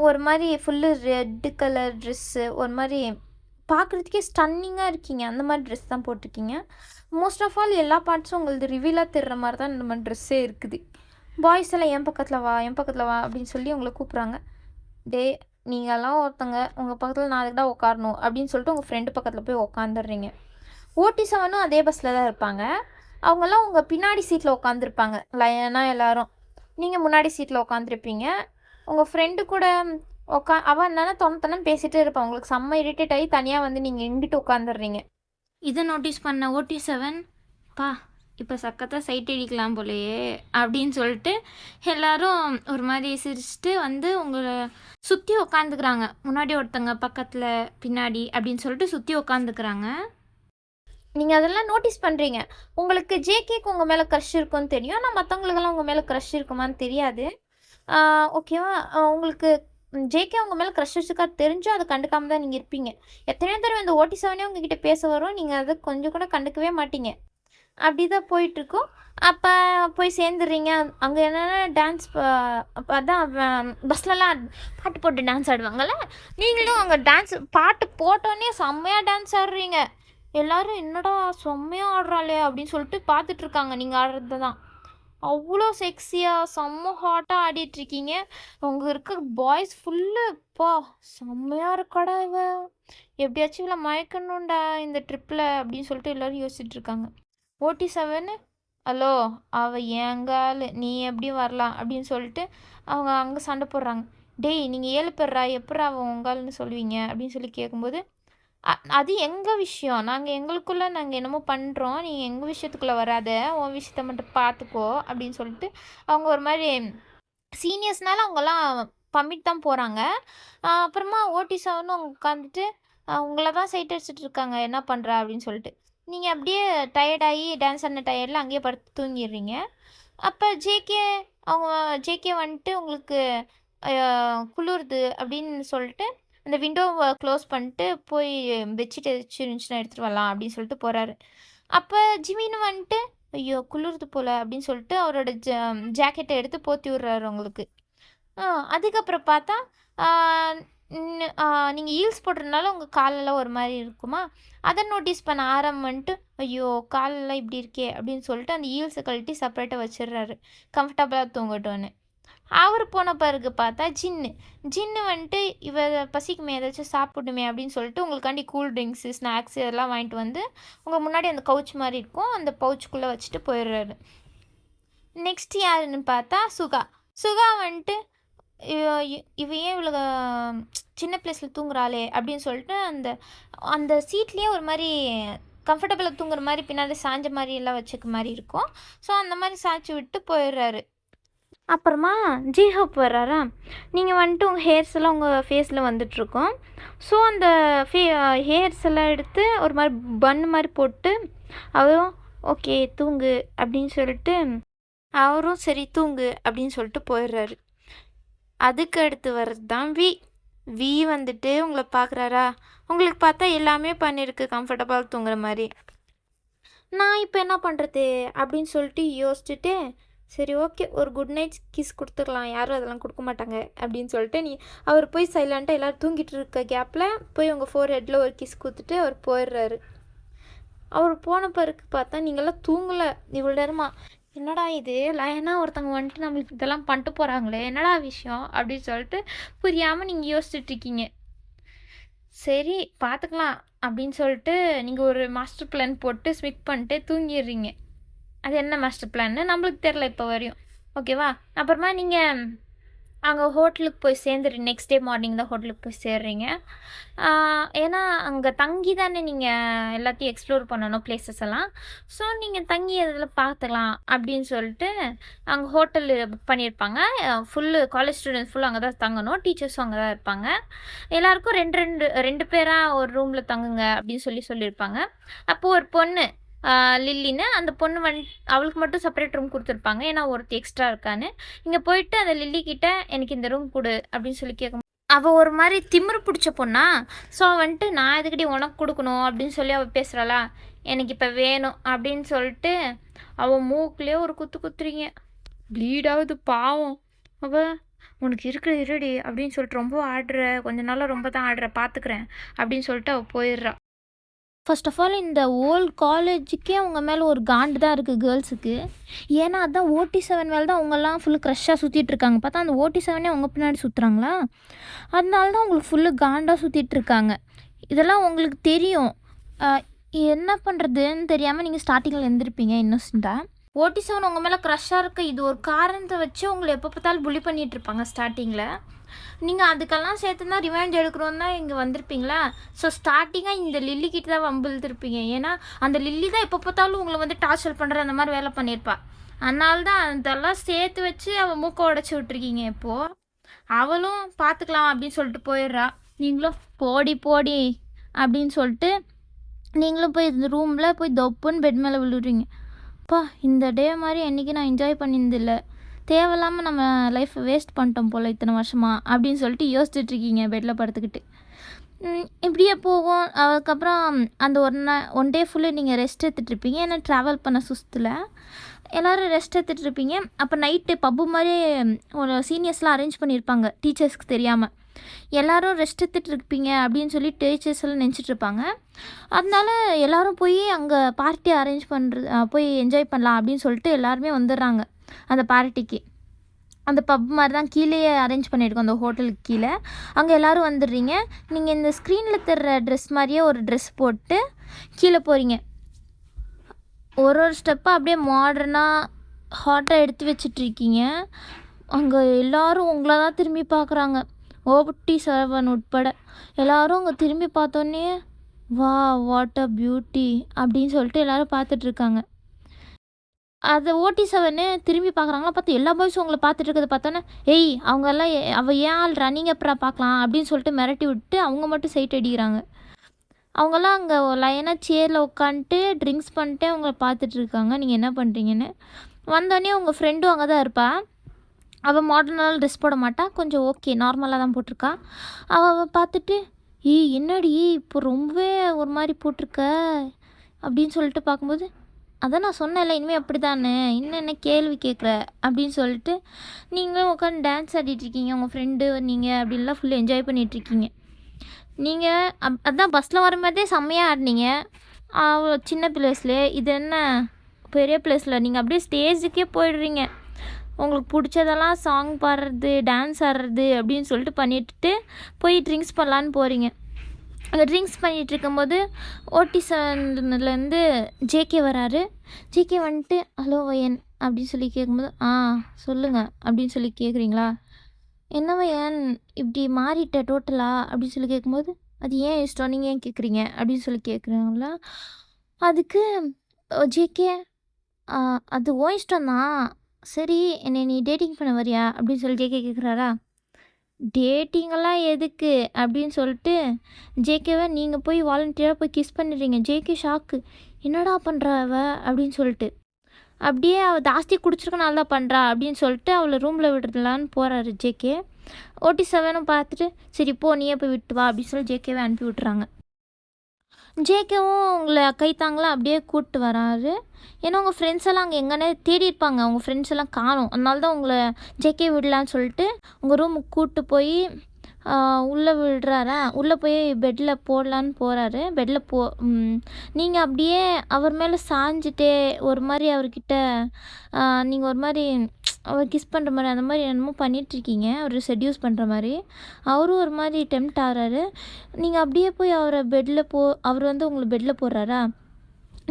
ஒரு மாதிரி ஃபுல்லு ரெட்டு கலர் ட்ரெஸ்ஸு, ஒரு மாதிரி பார்க்குறதுக்கே ஸ்டன்னிங்காக இருக்கீங்க, அந்த மாதிரி ட்ரெஸ் தான் போட்டிருக்கீங்க. மோஸ்ட் ஆஃப் ஆல் எல்லா பார்ட்ஸும் உங்களுக்கு ரிவீலாக தெரிகிற மாதிரி தான் இந்த மாதிரி ட்ரெஸ்ஸே இருக்குது. பாய்ஸ் எல்லாம் என் பக்கத்தில் வா என் பக்கத்தில் வா அப்படின்னு சொல்லி உங்களை கூப்பிட்றாங்க. டே நீங்கள்லாம் ஒருத்தங்க, உங்கள் பக்கத்தில் நான் அதுக்கு தான் உட்காரணும் அப்படின்னு சொல்லிட்டு உங்கள் ஃப்ரெண்டு பக்கத்தில் போய் உட்காந்துடுறீங்க. ஓட்டி7ம் அதே பஸ்ஸில் தான் இருப்பாங்க. அவங்கெல்லாம் உங்கள் பின்னாடி சீட்டில் உட்காந்துருப்பாங்க லைனாக எல்லோரும். நீங்கள் முன்னாடி சீட்டில் உட்காந்துருப்பீங்க. உங்கள் ஃப்ரெண்டு கூட அவன் என்னென்னா தொண்ணு பேசிகிட்டே இருப்பான். உங்களுக்கு செம்ம இரிட்டேட் ஆகி தனியாக வந்து நீங்கள் எங்கிட்டு உட்காந்துடுறீங்க. இதை நோட்டீஸ் பண்ண ஓட்டி7, பா இப்போ சக்கத்தாக சைட் அடிக்கலாம் போலையே அப்படின்னு சொல்லிட்டு எல்லோரும் ஒரு மாதிரி சிரிச்சுட்டு வந்து உங்களை சுற்றி உக்காந்துக்கிறாங்க. முன்னாடி ஒருத்தங்க பக்கத்தில் பின்னாடி அப்படின்னு சொல்லிட்டு சுற்றி உக்காந்துக்கிறாங்க. நீங்கள் அதெல்லாம் நோட்டீஸ் பண்ணுறீங்க. உங்களுக்கு ஜேகேக்கு உங்கள் மேலே க்ரஷ் இருக்குன்னு தெரியும், ஆனால் மற்றவங்களுக்கெல்லாம் உங்கள் மேலே க்ரஷ் இருக்குமான்னு தெரியாது. ஓகேவா, உங்களுக்கு ஜேகே உங்கள் மேலே க்ரஷ் வச்சுக்கா தெரிஞ்சும் அதை கண்டுக்காமல் தான் நீங்கள் இருப்பீங்க. எத்தனையோ தடவை இந்த ஓட்டி7 உங்ககிட்ட பேச வரும், நீங்கள் அதை கொஞ்சம் கூட கண்டுக்கவே மாட்டீங்க. அப்படி தான் போயிட்டுருக்கோம். அப்போ போய் சேர்ந்துடுறீங்க. அங்கே என்னென்னா டான்ஸ், அப்போ அதான் பஸ்லலாம் பாட்டு போட்டு டான்ஸ் ஆடுவாங்கள்ல, நீங்களும் அங்கே டான்ஸ் பாட்டு போட்டோன்னே செம்மையாக டான்ஸ் ஆடுறீங்க. எல்லோரும் என்னடா செம்மையாக ஆடுறாளே அப்படின்னு சொல்லிட்டு பார்த்துட்ருக்காங்க நீங்கள் ஆடுறது தான். அவ்வளோ செக்ஸியாக செம்ம ஹாட்டாக ஆடிட்டுருக்கீங்க. அங்கே இருக்க பாய்ஸ் ஃபுல்லு பா செம்மையாக இருக்காடா இவ, எப்படியாச்சும் இவ்வளோ மயக்கணும்டா இந்த ட்ரிப்பில் அப்படின்னு சொல்லிட்டு எல்லோரும் யோசிச்சுட்ருக்காங்க. ஓட்டி7 ஹலோ அவள் ஏங்கால் நீ எப்படி வரலாம் அப்படின்னு சொல்லிட்டு அவங்க அங்கே சண்டை போடுறாங்க. டேய் நீங்கள் 7 பேர்ரா, எப்பட்றா அவன் உங்கால்னு சொல்லுவீங்க அப்படின்னு சொல்லி கேட்கும்போது, அது எங்கள் விஷயம், நாங்கள் எங்களுக்குள்ளே நாங்கள் என்னமோ பண்ணுறோம், நீ எங்கள் விஷயத்துக்குள்ளே வராத, உன் விஷயத்த மட்டும் பார்த்துக்கோ அப்படின்னு சொல்லிட்டு அவங்க ஒரு மாதிரி சீனியர்ஸ்னால அவங்கெல்லாம் பம்மிட்டு தான் போகிறாங்க. அப்புறமா ஓட்டி7 அவங்க உட்காந்துட்டு உங்களை தான் சைட் அடிச்சுட்டு இருக்காங்க, என்ன பண்ணுறா அப்படின்னு சொல்லிட்டு நீங்கள் அப்படியே டயர்டாகி டான்ஸ் ஆன டயர்டில் அங்கேயே படுத்து தூங்கிடுறீங்க. அப்போ ஜேகே வந்துட்டு உங்களுக்கு குளிருது அப்படின்னு சொல்லிட்டு அந்த விண்டோவை க்ளோஸ் பண்ணிட்டு போய் பெட்ஷீட் எதாச்சும் இருந்துச்சுன்னா எடுத்துகிட்டு வரலாம் அப்படின்னு சொல்லிட்டு போகிறாரு. அப்போ ஜிமின்னு வந்துட்டு ஐயோ குளிருது போல் அப்படின்னு சொல்லிட்டு அவரோட ஜாக்கெட்டை எடுத்து போற்றி விட்றாரு உங்களுக்கு. அதுக்கப்புறம் பார்த்தா நீங்கள் ஹீல்ஸ் போட்டிருந்தாலும் உங்கள் காலெல்லாம் ஒரு மாதிரி இருக்குமா, அதை நோட்டீஸ் பண்ண வந்துட்டு ஐயோ காலெல்லாம் இப்படி இருக்கே அப்படின்னு சொல்லிட்டு அந்த ஹீல்ஸை கழட்டி செப்பரேட்டாக வச்சிடுறாரு, கம்ஃபர்டபுளாக தூங்கட்டோன்னு. அவர் போன பிறகு பார்த்தா ஜின்னு வந்துட்டு பசிக்குமே ஏதாச்சும் சாப்பிடணுமே அப்படின்னு சொல்லிட்டு உங்களுக்காண்டி கூல் ட்ரிங்க்ஸு ஸ்நாக்ஸு இதெல்லாம் வாங்கிட்டு வந்து உங்கள் முன்னாடி அந்த கவுச் மாதிரி இருக்கும் அந்த பவுச்சுக்குள்ளே வச்சுட்டு போயிடுறாரு. நெக்ஸ்ட் யாருன்னு பார்த்தா சுகா வந்துட்டு இவ ஏன் இவ்வளோ சின்ன பிளேஸில் தூங்குறாளே அப்படின்னு சொல்லிட்டு அந்த அந்த சீட்லேயே ஒரு மாதிரி கம்ஃபர்டபுளாக தூங்குற மாதிரி பின்னாடி சாஞ்ச மாதிரி எல்லாம் வச்சுக்க மாதிரி இருக்கும். ஸோ அந்த மாதிரி சாய்ச்சி விட்டு போயிடுறாரு. அப்புறமா ஜிஹோப் வர்றாரா, நீங்கள் வந்துட்டு உங்கள் ஹேர்ஸ் எல்லாம் உங்கள் ஃபேஸில் வந்துட்ருக்கோம். ஸோ அந்த ஹேர்ஸ் எல்லாம் எடுத்து ஒரு மாதிரி பன்னு மாதிரி போட்டு அவரும் ஓகே தூங்கு அப்படின்னு சொல்லிட்டு அவரும் சரி தூங்கு அப்படின்னு சொல்லிட்டு போயிடுறாரு. அதுக்கு அடுத்து வர்றது தான் வி வந்துட்டு உங்களை பார்க்குறாரா, உங்களுக்கு பார்த்தா எல்லாமே பண்ணியிருக்கு கம்ஃபர்டபுளாக தூங்குற மாதிரி. நான் இப்போ என்ன பண்ணுறது அப்படின்னு சொல்லிட்டு யோசிச்சுட்டு சரி ஓகே ஒரு குட் நைட் கிஸ் கொடுத்துக்கலாம், யாரும் அதெல்லாம் கொடுக்க மாட்டாங்க அப்படின்னு சொல்லிட்டு அவர் போய் சைலண்ட்டாக எல்லோரும் தூங்கிட்டு இருக்க கேப்பில் போய் உங்கள் ஃபோர் ஹெட்டில் ஒரு கிஸ் கொடுத்துட்டு அவர் போயிடுறாரு. அவர் போன பிறகு பார்த்தா நீங்களாம் தூங்கலை இவ்வளோ நேரமா, என்னடா இது லைனா ஒருத்தவங்க வந்துட்டு நம்மளுக்கு இதெல்லாம் பண்ணிட்டு போகிறாங்களே என்னடா விஷயம் அப்படின்னு சொல்லிட்டு புரியாமல் நீங்கள் யோசிச்சுட்ருக்கீங்க. சரி பார்த்துக்கலாம் அப்படின்னு சொல்லிட்டு நீங்கள் ஒரு மாஸ்டர் பிளான் போட்டு ஸ்மிக் பண்ணிட்டு தூங்கிடுறீங்க. அது என்ன மாஸ்டர் பிளான்னு நம்மளுக்கு தெரில இப்போ வரையும். ஓகேவா, அப்புறமா நீங்கள் அங்கே ஹோட்டலுக்கு போய் சேர்ந்துடுறீங்க. நெக்ஸ்ட் டே மார்னிங் தான் ஹோட்டலுக்கு போய் சேர்றீங்க. ஏன்னா அங்கே தங்கி தானே நீங்கள் எல்லாத்தையும் எக்ஸ்ப்ளோர் பண்ணணும் பிளேசஸ் எல்லாம். ஸோ நீங்கள் தங்கி அதில் பார்த்துக்கலாம் அப்படின்னு சொல்லிட்டு அங்கே ஹோட்டல் புக் பண்ணியிருப்பாங்க. ஃபுல்லு காலேஜ் ஸ்டூடெண்ட்ஸ் ஃபுல்லாக அங்கே தான் தங்கணும், டீச்சர்ஸும் அங்கே தான் இருப்பாங்க. எல்லாேருக்கும் ரெண்டு பேராக ஒரு ரூமில் தங்குங்க அப்படின்னு சொல்லியிருப்பாங்க. அப்போது ஒரு பொண்ணு லில்லின்னு அந்த பொண்ணு அவளுக்கு மட்டும் செப்பரேட் ரூம் கொடுத்துருப்பாங்க, ஏன்னா ஒருத்தி எக்ஸ்ட்ரா இருக்கான்னு. இங்கே போயிட்டு அந்த லில்லி கிட்ட எனக்கு இந்த ரூம் கொடு அப்படின்னு சொல்லி கேட்கும். அவள் ஒரு மாதிரி திமிரு பிடிச்ச பொண்ணா. ஸோ வந்துட்டு நான் எதுக்கிட்டே உனக்கு கொடுக்கணும் அப்படின்னு சொல்லி அவள் பேசுகிறாளா, எனக்கு இப்போ வேணும் அப்படின்னு சொல்லிட்டு அவள் மூக்குலேயே ஒரு குத்துறீங்க, ப்ளீட் ஆகுது பாவம். அவள் உனக்கு இருக்கிற இருடி அப்படின்னு சொல்லிட்டு ரொம்ப ஆடுற, கொஞ்ச நாளாக ரொம்ப தான் ஆடுற, பார்த்துக்கிறேன் அப்படின்னு சொல்லிட்டு அவள் போயிடுறா. ஃபர்ஸ்ட் ஆஃப் ஆல் இந்த ஓல்ட் காலேஜுக்கே அவங்க மேலே ஒரு காண்டு தான் இருக்குது கேர்ள்ஸுக்கு. ஏன்னா அதுதான் OT7 மேலே தான் அவங்கெல்லாம் ஃபுல்லு க்ரஷ்ஷாக சுற்றிட்டுருக்காங்க. பார்த்தா அந்த OT7 அவங்க பின்னாடி சுற்றுறாங்களா, அதனால தான் அவங்களுக்கு ஃபுல்லு காண்டாக சுற்றிட்டுருக்காங்க. இதெல்லாம் உங்களுக்கு தெரியும். என்ன பண்ணுறதுன்னு தெரியாமல் நீங்கள் ஸ்டார்டிங்கில் இருந்திருப்பீங்க இன்னோசென்ட்டாக. OT7 உங்கள் மேலே க்ரஷ்ஷாக இருக்குது, இது ஒரு காரணத்தை வச்சு உங்களை எப்போ பார்த்தாலும் புள்ளி பண்ணிகிட்ருப்பாங்க ஸ்டார்டிங்கில். நீங்கள் அதுக்கெல்லாம் சேர்த்து தான் ரிவெஞ்ச் எடுக்கிறோன்னு தான் இங்கே வந்திருப்பீங்களா. ஸோ ஸ்டார்டிங்காக இந்த லில்லி கிட்ட தான் வம்பிழுத்துருப்பீங்க. ஏன்னா அந்த லில்லி தான் எப்போ பார்த்தாலும் உங்களை வந்து டார்ச்சர் பண்ணுற அந்த மாதிரி வேலை பண்ணியிருப்பா. அதனால தான் அதெல்லாம் சேர்த்து வச்சு அவள் மூக்கை உடச்சி விட்ருக்கீங்க. இப்போது அவளும் பார்த்துக்கலாம் அப்படின்னு சொல்லிட்டு போயிடுறா. நீங்களும் போடி அப்படின்னு சொல்லிட்டு நீங்களும் போய் இந்த ரூமில் போய் தொப்புன்னு பெட் மேலே விழுடுறீங்க. அப்பா இந்த டே மாதிரி என்றைக்கு நான் என்ஜாய் பண்ணியிருந்தில்ல, தேவையில்லாமல் நம்ம லைஃப்பை வேஸ்ட் பண்ணிட்டோம் போல் இத்தனை வருஷமா அப்படின்னு சொல்லிட்டு யோசிச்சுட்ருக்கீங்க பெட்டில் படுத்துக்கிட்டு. இப்படியே போகும். அதுக்கப்புறம் அந்த ஒன் டே ஃபுல்லு நீங்கள் ரெஸ்ட் எடுத்துகிட்ருப்பீங்க, ஏன்னா ட்ராவல் பண்ண சுஸ்தில் எல்லோரும் ரெஸ்ட் எடுத்துகிட்ருப்பீங்க. அப்போ நைட்டு பப்பு மாதிரி ஒரு சீனியர்ஸ்லாம் அரேஞ்ச் பண்ணியிருப்பாங்க டீச்சர்ஸ்க்கு தெரியாமல். எல்லோரும் ரெஸ்ட் எடுத்துகிட்ருப்பீங்க அப்படின்னு சொல்லி டீச்சர்ஸ் எல்லாம் நினச்சிட்ருப்பாங்க. அதனால எல்லோரும் போய் அங்கே பார்ட்டி அரேஞ்ச் பண்ணுறது போய் என்ஜாய் பண்ணலாம் அப்படின்னு சொல்லிட்டு எல்லாருமே வந்துடுறாங்க அந்த பார்ட்டிக்கு. அந்த பப் மாதிரி தான் கீழேயே அரேஞ்ச் பண்ணியிருக்கோம் அந்த ஹோட்டலுக்கு கீழே. அங்கே எல்லோரும் வந்துடுறீங்க. நீங்கள் இந்த ஸ்க்ரீனில் தர்ற ட்ரெஸ் மாதிரியே ஒரு ட்ரெஸ் போட்டு கீழே போகிறீங்க. ஒரு ஸ்டெப்பாக அப்படியே மாடர்னாக ஹாட்டாக எடுத்து வச்சிட்ருக்கீங்க. அங்கே எல்லோரும் உங்களை தான் திரும்பி பார்க்குறாங்க, OT7 உட்பட. எல்லோரும் அங்கே திரும்பி பார்த்தோன்னே வா வாட் அ பியூட்டி அப்படின்னு சொல்லிட்டு எல்லோரும் பார்த்துட்ருக்காங்க. அதை OT7 திரும்பி பார்க்குறாங்களா, பார்த்து எல்லா பாய்ஸும் உங்களை பார்த்துட்டு இருக்கிறத பார்த்தோன்னே ஏய் அவங்கெல்லாம் அவள் ஏன் ஆள் ரன்னிங் அப்புறம் பார்க்கலாம் அப்படின்னு சொல்லிட்டு மிரட்டி விட்டு அவங்க மட்டும் சைட் அடிக்கிறாங்க. அவங்கெல்லாம் அங்கே லைனாக சேரில் உட்காந்துட்டு ட்ரிங்க்ஸ் பண்ணிட்டு அவங்கள பார்த்துட்ருக்காங்க நீங்கள் என்ன பண்ணுறீங்கன்னு. வந்தோடனே உங்கள் ஃப்ரெண்டும் அங்கே தான் இருப்பா. அவள் மாடர்னால ட்ரெஸ் போட மாட்டா, கொஞ்சம் ஓகே நார்மலாக தான் போட்டிருக்கா. அவள் பார்த்துட்டு என்னடி இப்போ ரொம்பவே ஒரு மாதிரி போட்டிருக்க அப்படின்னு சொல்லிட்டு பார்க்கும்போது, அதான் நான் சொன்னேன்ல இனிமேல் அப்படி தானே, இன்னும் என்ன கேள்வி கேட்குற அப்படின்னு சொல்லிட்டு நீங்களும் உட்காந்து டான்ஸ் ஆடிட்டுருக்கீங்க. உங்கள் ஃப்ரெண்டு நீங்கள் அப்படின்லாம் ஃபுல்லாக என்ஜாய் பண்ணிகிட்ருக்கீங்க. நீங்கள் அதான் பஸ்ஸில் வர மாதிரியே செம்மையாக ஆடினீங்க சின்ன பிளேஸ்லேயே. இது என்ன பெரிய பிளேஸில், நீங்கள் அப்படியே ஸ்டேஜுக்கே போயிடுறீங்க. உங்களுக்கு பிடிச்சதெல்லாம் சாங் பாடுறது, டான்ஸ் ஆடுறது அப்படின்னு சொல்லிட்டு பண்ணிட்டு போய் ட்ரிங்க்ஸ் பண்ணலான்னு போகிறீங்க. அங்கே ட்ரிங்க்ஸ் பண்ணிகிட்டு இருக்கும்போது ஓடி செவன்லேருந்து ஜேகே வராரு. ஜேகே வந்துட்டு ஹலோ வயன் அப்படின்னு சொல்லி கேட்கும்போது சொல்லுங்கள் அப்படின்னு சொல்லி கேட்குறீங்களா? என்ன வயன் இப்படி மாறிட்ட டோட்டலா அப்படின்னு சொல்லி கேட்கும்போது அது ஏன் இஷ்டம், நீங்கள் ஏன் கேட்குறீங்க அப்படின்னு சொல்லி கேட்குறாங்களா? அதுக்கு ஜேகே அது ஓ இஷ்டம்தான், சரி என்னை நீ டேட்டிங் பண்ண வரியா அப்படின்னு சொல்லி ஜேகே கேட்குறாரா? டேட்டிங்கெல்லாம் எதுக்கு அப்படின்னு சொல்லிட்டு ஜேகேவை நீங்கள் போய் வாலண்டியராக போய் கிஸ் பண்ணிடுறீங்க. ஜேகே ஷாக்கு, என்னடா பண்ணுறா அவ அப்படின்னு சொல்லிட்டு. அப்படியே அவள் ஜாஸ்தி குடிச்சிருக்கனால தான் பண்ணுறா அப்படின்னு சொல்லிட்டு அவளை ரூமில் விடுறலான்னு போகிறாரு ஜேகே. ஓடி செவனும் பார்த்துட்டு சரி போ நீயே போய் விட்டு வா அப்படின்னு சொல்லி ஜேகேவை அனுப்பி விட்டுறாங்க. ஜேகேவும் உங்களை கைத்தாங்களாம் அப்படியே கூப்பிட்டு வராரு. ஏன்னா உங்கள் ஃப்ரெண்ட்ஸ் எல்லாம் அங்கே எங்கன்னே தேடி இருப்பாங்க, அவங்க ஃப்ரெண்ட்ஸ் எல்லாம் காணும். அதனால தான் உங்களை ஜேகே விடலான்னு சொல்லிட்டு உங்கள் ரூமுக்கு கூப்பிட்டு போய் உள்ளே விடுறாரா. உள்ளே போய் பெட்டில் போடலான்னு போகிறாரு. பெட்டில் நீங்கள் அப்படியே அவர் மேலே சாஞ்சிட்டே ஒரு மாதிரி அவர்கிட்ட நீங்கள் ஒரு மாதிரி அவர் கிஸ் பண்ணுற மாதிரி அந்த மாதிரி என்னமோ பண்ணிகிட்ருக்கீங்க, அவர் செட்யூஸ் பண்ணுற மாதிரி. அவரும் ஒரு மாதிரி டெம்ப்ட் ஆகிறாரு. நீங்கள் அப்படியே போய் அவரை பெட்டில் அவர் வந்து உங்களை பெட்டில் போடுறாரா.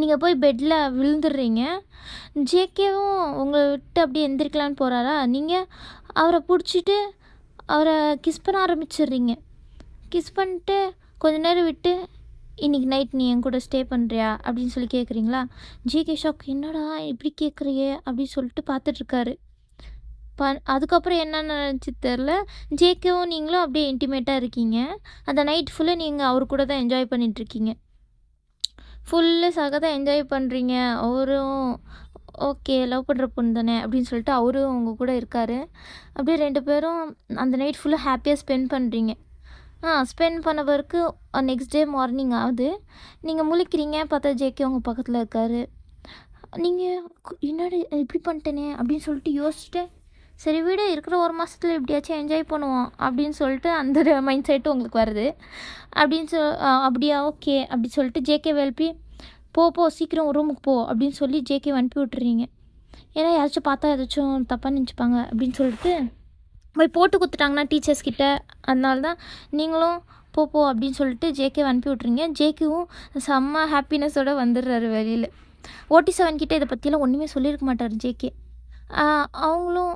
நீங்கள் போய் பெட்டில் விழுந்துடுறீங்க. ஜேகேவும் உங்களை விட்டு அப்படியே எந்திரிக்கலான்னு போகிறாரா. நீங்கள் அவரை பிடிச்சிட்டு அவரை கிஸ் பண்ண ஆரம்பிச்சிடுறீங்க. கிஸ் பண்ணிட்டு கொஞ்ச நேரம் விட்டு இன்றைக்கி நைட் நீ என் கூட ஸ்டே பண்ணுறியா அப்படின்னு சொல்லி கேட்குறீங்களா? ஜேகே ஷாக், என்னடா இப்படி கேட்குறியே அப்படின்னு சொல்லிட்டு பார்த்துட்ருக்காரு. அதுக்கப்புறம் என்ன நினச்சி தெரில. ஜேகேவும் நீங்களும் அப்படியே இன்டிமேட்டாக இருக்கீங்க. அந்த நைட் ஃபுல்லாக நீங்கள் அவர் கூட தான் என்ஜாய் பண்ணிகிட்ருக்கீங்க. ஃபுல்லு சகதான் என்ஜாய் பண்ணுறீங்க. அவரும் ஓகே லவ் பண்ணுற பொண்ணு தானே அப்படின்னு சொல்லிட்டு அவரும் உங்கள் கூட இருக்கார். அப்படியே 2 பேரும் அந்த நைட் ஃபுல்லாக ஹாப்பியாக ஸ்பெண்ட் பண்ணுறீங்க. ஸ்பெண்ட் பண்ண பிறகு நெக்ஸ்ட் டே மார்னிங் ஆகுது. நீங்கள் முழிக்கிறீங்க, பார்த்தா ஜேகே உங்கள் பக்கத்தில் இருக்கார். நீங்கள் என்னடி இப்படி பண்ணிட்டேனே அப்படின்னு சொல்லிட்டு யோசிச்சுட்டு சரி வீடு இருக்கிற ஒரு மாதத்தில் எப்படியாச்சும் என்ஜாய் பண்ணுவோம் அப்படின்னு சொல்லிட்டு அந்த மைண்ட் செட்டு உங்களுக்கு வருது. அப்படின்னு அப்படியா ஓகே அப்படி சொல்லிட்டு ஜேகே எழுப்பி போ சீக்கிரம் ரூமுக்கு போ அப்படின்னு சொல்லி ஜேகே அனுப்பி விட்டுறீங்க. ஏன்னா யாராச்சும் பார்த்தா ஏதாச்சும் தப்பாக நினச்சிப்பாங்க அப்படின்னு சொல்லிட்டு போய் போட்டு கொடுத்துட்டாங்கன்னா டீச்சர்ஸ் கிட்ட. அதனால தான் நீங்களும் போ அப்படின்னு சொல்லிட்டு ஜேகே அனுப்பி விட்றீங்க. ஜேகேவும் செம்ம ஹாப்பினஸோடு வந்துடுறாரு வெளியில். ஓடி செவன் கிட்டே இதை பற்றியெல்லாம் ஒன்றுமே சொல்லியிருக்க மாட்டார் ஜேகே. அவங்களும்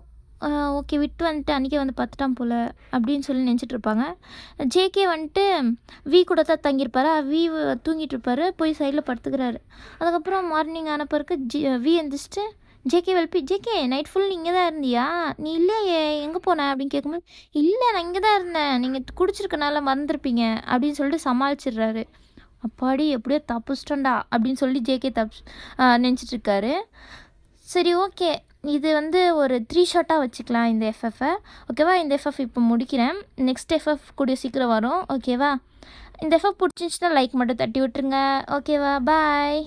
ஓகே விட்டு வந்துட்டு அன்றைக்கே வந்து பார்த்துட்டான் போல் அப்படின்னு சொல்லி நினச்சிட்ருப்பாங்க. ஜேகே வந்துட்டு வி கூட தான் தங்கியிருப்பார். வி தூங்கிட்டு இருப்பார், போய் சைடில் படுத்துக்கிறாரு. அதுக்கப்புறம் மார்னிங் ஆன பிறகு வி எழுந்திரிச்சிட்டு ஜேகே எழுப்பி ஜேகே நைட் ஃபுல் நீங்கள் தான் இருந்தியா, நீ இல்லையே எங்கே போன அப்படின்னு கேட்கும்போது இல்லை நான் இங்கே தான் இருந்தேன், நீங்கள் குடிச்சிருக்கனால மறந்துருப்பீங்க அப்படின்னு சொல்லிட்டு சமாளிச்சிடுறாரு. அப்பாடி எப்படியோ தப்புச்சிட்டோண்டா அப்படின்னு சொல்லி ஜேகே நினச்சிட்ருக்காரு. சரி ஓகே இது வந்து ஒரு 3 ஷாட்டாக வச்சுக்கலாம் இந்த எஃப்எஃப்பை. ஓகேவா? இந்த எஃப்எஃப் இப்போ முடிக்கிறேன். நெக்ஸ்ட் எஃப்எஃப் கூடிய சீக்கிரம் வரும். ஓகேவா? இந்த எஃப்எஃப் பிடிச்சிருந்துச்சுன்னா லைக் மட்டும் தட்டி விட்டுருங்க. ஓகேவா? பாய்.